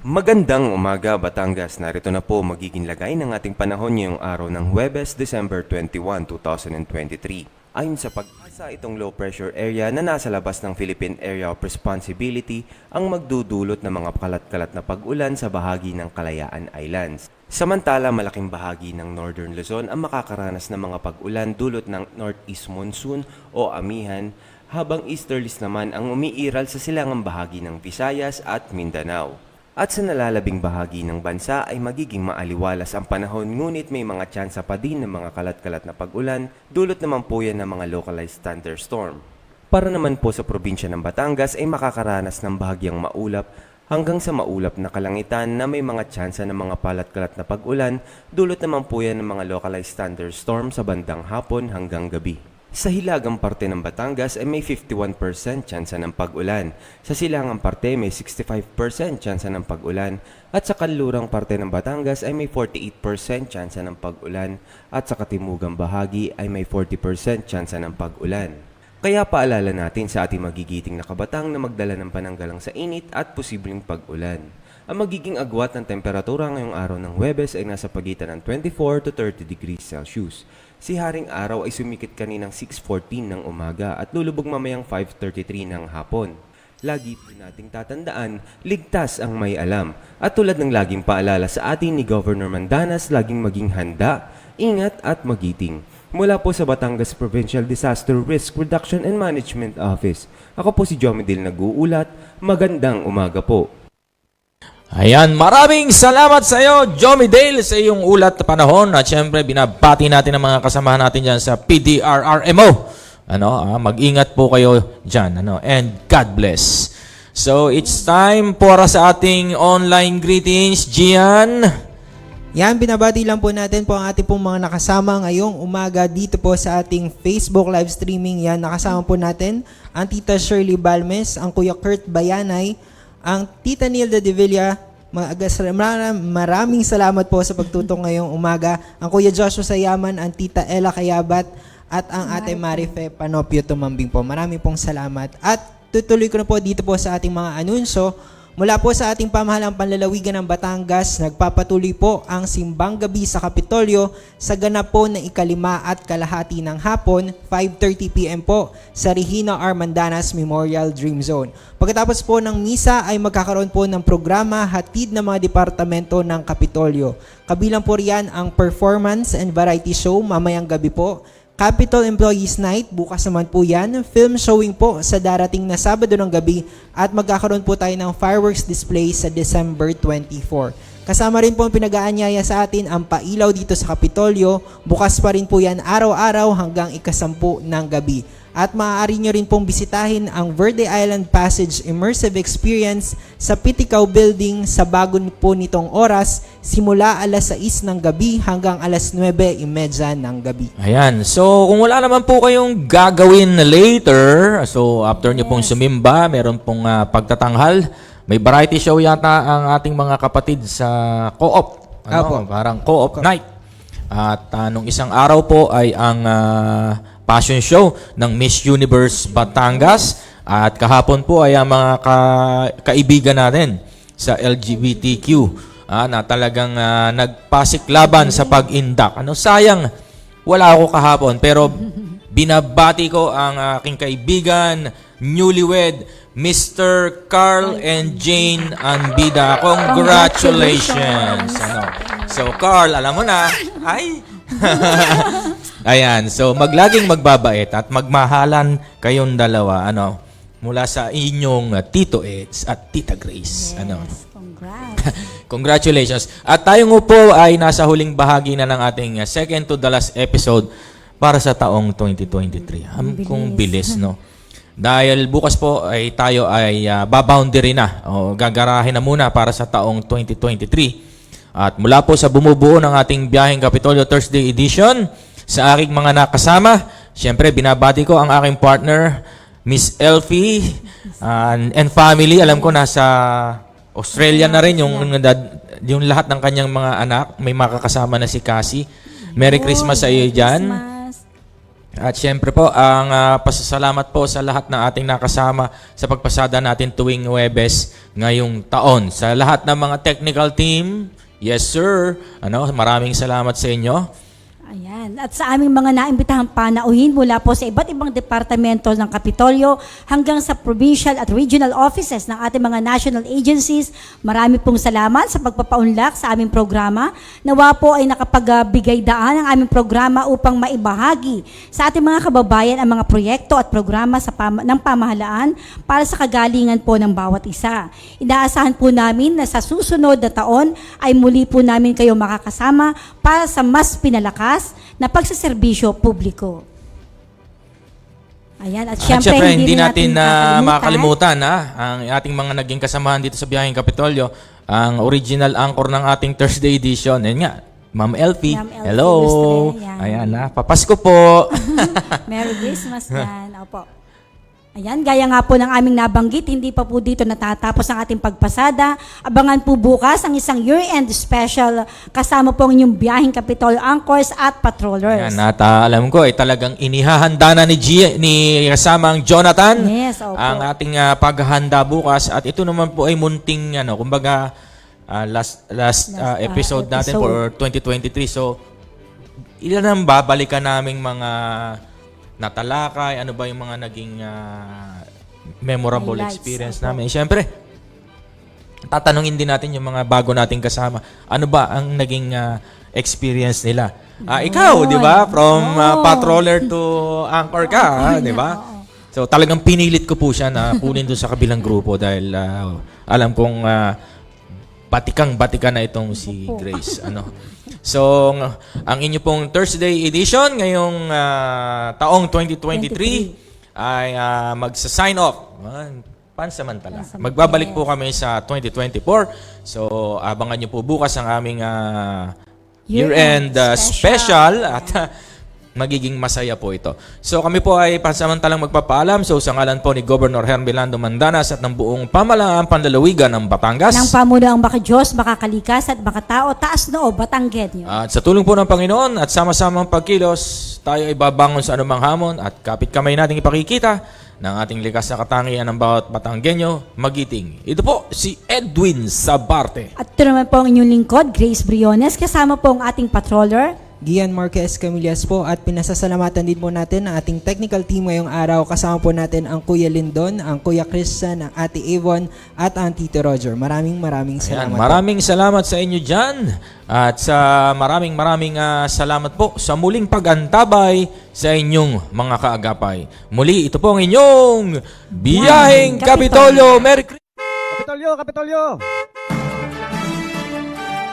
Speaker 10: Magandang umaga, Batangas. Narito na po magiging lagay ng ating panahon ngayong araw ng Huwebes, December 21, 2023. Ayon sa pag-asa, itong low pressure area na nasa labas ng Philippine Area of Responsibility ang magdudulot ng mga kalat-kalat na pag-ulan sa bahagi ng Kalayaan Islands. Samantala, malaking bahagi ng Northern Luzon ang makakaranas ng mga pag-ulan dulot ng Northeast Monsoon o amihan habang easterlies naman ang umiiral sa silangang bahagi ng Visayas at Mindanao. At sa nalalabing bahagi ng bansa ay magiging maaliwalas ang panahon, ngunit may mga tsansa pa din ng mga kalat-kalat na pag-ulan, dulot naman po yan ng mga localized thunderstorm. Para naman po sa probinsya ng Batangas ay makakaranas ng bahagyang maulap hanggang sa maulap na kalangitan na may mga tsansa ng mga palat-kalat na pag-ulan, dulot naman po yan ng mga localized thunderstorm sa bandang hapon hanggang gabi. Sa hilagang parte ng Batangas ay may 51% tsansa ng pag-ulan, sa silangang parte may 65% tsansa ng pag-ulan, at sa kanlurang parte ng Batangas ay may 48% tsansa ng pag-ulan, at sa katimugang bahagi ay may 40% tsansa ng pag-ulan. Kaya paalala natin sa ating magigiting na kabatang na magdala ng pananggalang sa init at posibleng pag-ulan. Ang magiging agwat ng temperatura ngayong araw ng Huwebes ay nasa pagitan ng 24 to 30 degrees Celsius. Si Haring Araw ay sumikit kaninang 6:14 ng umaga at lulubog mamayang 5:33 ng hapon. Lagi po nating tatandaan, ligtas ang may alam. At tulad ng laging paalala sa atin ni Governor Mandanas, laging maging handa, ingat at magiting. Mula po sa Batangas Provincial Disaster Risk Reduction and Management Office, ako po si Jomedil nag-uulat. Magandang umaga po.
Speaker 3: Ayan, maraming salamat sa iyo, Jomy Dale, sa iyong ulat na panahon. At syempre, binabati natin ang mga kasamahan natin dyan sa PDRRMO. Mag-ingat po kayo dyan. And God bless. So, it's time para sa ating online greetings. Gian?
Speaker 1: Yan, binabati lang po natin po ang ating pong mga nakasama ngayong umaga dito po sa ating Facebook live streaming. Yan, nakasama po natin ang Tita Shirley Balmes, ang Kuya Kurt Bayanay, ang Tita Nilda De Villa. Maraming salamat po sa pagtutok ngayong umaga. Ang Kuya Joshua Sayaman, ang Tita Ella Kayabat, at ang Ate Marife Panopio Tumambing po. Maraming pong salamat. At tutuloy ko na po dito po sa ating mga anunsyo. Mula po sa ating pamahalang panlalawigan ng Batangas, nagpapatuloy po ang simbang gabi sa Kapitolyo sa ganap po ng 5:30 ng hapon, 5:30 p.m. po sa Regina R. Mandanas Memorial Dream Zone. Pagkatapos po ng misa ay magkakaroon po ng programa hatid ng mga departamento ng Kapitolyo. Kabilang po riyan ang performance and variety show mamayang gabi po, Capitol Employees Night, bukas naman po yan. Film showing po sa darating na Sabado ng gabi at magkakaroon po tayo ng fireworks display sa December 24. Kasama rin po ang pinag-aanyaya sa atin ang pailaw dito sa Kapitolyo. Bukas pa rin po yan araw-araw hanggang 10 ng gabi. At maaari nyo rin pong bisitahin ang Verde Island Passage Immersive Experience sa Pitikaw Building sa bago po nitong oras, simula alas 6 ng gabi hanggang alas 9:30 ng gabi.
Speaker 3: Ayan. So, kung wala naman po kayong gagawin later, so after nyo pong sumimba, meron pong pagtatanghal, may variety show yata ang ating mga kapatid sa co-op. Parang co-op night. At nung isang araw po ay ang fashion show ng Miss Universe Batangas. At kahapon po ay ang mga kaibigan natin sa LGBTQ na talagang nagpasiklaban sa pag-indak. Sayang, wala ako kahapon. Pero binabati ko ang aking kaibigan, newlywed, Mr. Carl and Jane Anbida. Congratulations! So, Carl, alam mo na. Ay! Ayan, so maglaging magbabait at magmahalan kayong dalawa, mula sa inyong Tito Eds at Tita Grace.
Speaker 4: Yes, congrats.
Speaker 3: Congratulations. At tayo po ay nasa huling bahagi na ng ating second to the last episode para sa taong 2023. Kung bilis, no? Dahil bukas po ay tayo ay baboundary na o gagarahin na muna para sa taong 2023. At mula po sa bumubuo ng ating Biyaheng Kapitolyo Thursday edition, sa aking mga nakasama, siyempre binabati ko ang aking partner, Miss Elfie and family. Alam ko nasa Australia na rin yung lahat ng kanyang mga anak. May makakasama na si Cassie. Merry Christmas sa iyo dyan. At siyempre po, ang pasasalamat po sa lahat ng ating nakasama sa pagpasada natin tuwing Huwebes ngayong taon. Sa lahat ng mga technical team, yes sir, maraming salamat sa inyo.
Speaker 4: Ayan. At sa aming mga naimbitahang panauhin mula po sa iba't ibang departamento ng Kapitolyo hanggang sa provincial at regional offices ng ating mga national agencies, marami pong salamat sa pagpapaunlak sa aming programa. Nawa po ay nakapagbigay daan ang aming programa upang maibahagi sa ating mga kababayan ang mga proyekto at programa ng pamahalaan para sa kagalingan po ng bawat isa. Inaasahan po namin na sa susunod na taon ay muli po namin kayo makakasama para sa mas pinalakas na pagsaserbisyo publiko. Ayan, at syempre
Speaker 3: hindi natin makalimutan ang ating mga naging kasamahan dito sa Biyaheng Kapitolyo, ang original anchor ng ating Thursday edition. Ayan nga, Ma'am Elfie. Hello.
Speaker 4: Lustre,
Speaker 3: ayan na, papasko po.
Speaker 4: Merry Christmas yan. Opo. Ayan, gaya nga po ng aming nabanggit, hindi pa po dito natatapos ang ating pagpasada. Abangan po bukas ang isang year-end special kasama po ang inyong Biyaheng Kapitolyo anchors at patrollers.
Speaker 3: Yan, at alam ko, talagang inihahanda na ni kasamang Jonathan
Speaker 4: Yes, opo.
Speaker 3: ang ating paghahanda bukas. At ito naman po ay munting, kumbaga, last episode natin for 2023. So, ilan ang babalikan naming mga natalakay, ano ba yung mga naging memorable
Speaker 4: highlights,
Speaker 3: experience
Speaker 4: opo.
Speaker 3: namin. Siyempre, tatanungin din natin yung mga bago nating kasama. Ano ba ang naging experience nila? Ikaw, di ba? From patroller to anchor ka, di ba? So, talagang pinilit ko po siya na kunin doon sa kabilang grupo dahil alam kong batikang-batika na itong si Grace. So, ang inyo pong Thursday edition ngayong taong 2023 ay magsa-sign off. Pansamantala. Magbabalik po kami sa 2024. So, abangan nyo po bukas ang aming year-end special at magiging masaya po ito. So kami po ay pansamantalang magpapaalam sa ngalan po ni Governor Hermelando Mandanas at ng buong pamalaang panlalawigan ng Batangas.
Speaker 4: Ng pamunuang makadiyos, makakalikas at makatao, taas noo, Batanggenyo.
Speaker 3: At sa tulong po ng Panginoon at sama-samang pagkilos, tayo ay babangon sa anumang hamon at kapit kamay nating ipakikita ng ating likas na katangian ng bawat Batanggenyo magiting. Ito po si Edwin Sabarte.
Speaker 4: At ito naman po ang inyong lingkod, Grace Briones, kasama po ang ating patroller,
Speaker 1: Gian Marquez Camillas po, at pinasasalamatan din po natin ang ating technical team ngayong araw. Kasama po natin ang Kuya Lindon, ang Kuya Christian, ang Ate Avon at ang Tito Roger. Maraming salamat.
Speaker 3: Maraming salamat sa inyo dyan at sa maraming salamat po sa muling pag-antabay sa inyong mga kaagapay. Muli, ito po ang inyong Biyaheng Kapitolyo. Merry Christmas!
Speaker 11: Kapitolyo!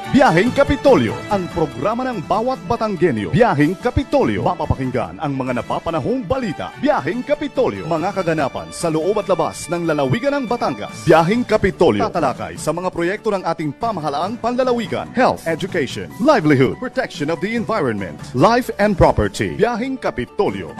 Speaker 2: Biyaheng Kapitolyo, ang programa ng bawat Batanggenyo. Biyaheng Kapitolyo, mapapakinggan ang mga napapanahong balita. Biyaheng Kapitolyo, mga kaganapan sa loob at labas ng lalawigan ng Batangas. Biyaheng Kapitolyo, tatalakay sa mga proyekto ng ating pamahalaang panlalawigan. Health, education, livelihood, protection of the environment, life and property. Biyaheng Kapitolyo.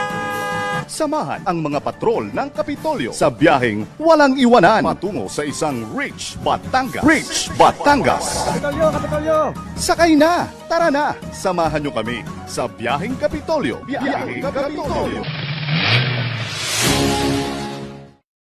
Speaker 2: Samahan ang mga patrol ng Kapitolyo sa biyaheng walang iwanan patungo sa isang Rich Batangas. Rich Batangas!
Speaker 11: Kapitolyo!
Speaker 2: Sakay na! Tara na! Samahan nyo kami sa biyaheng Kapitolyo. Biyaheng Kapitolyo.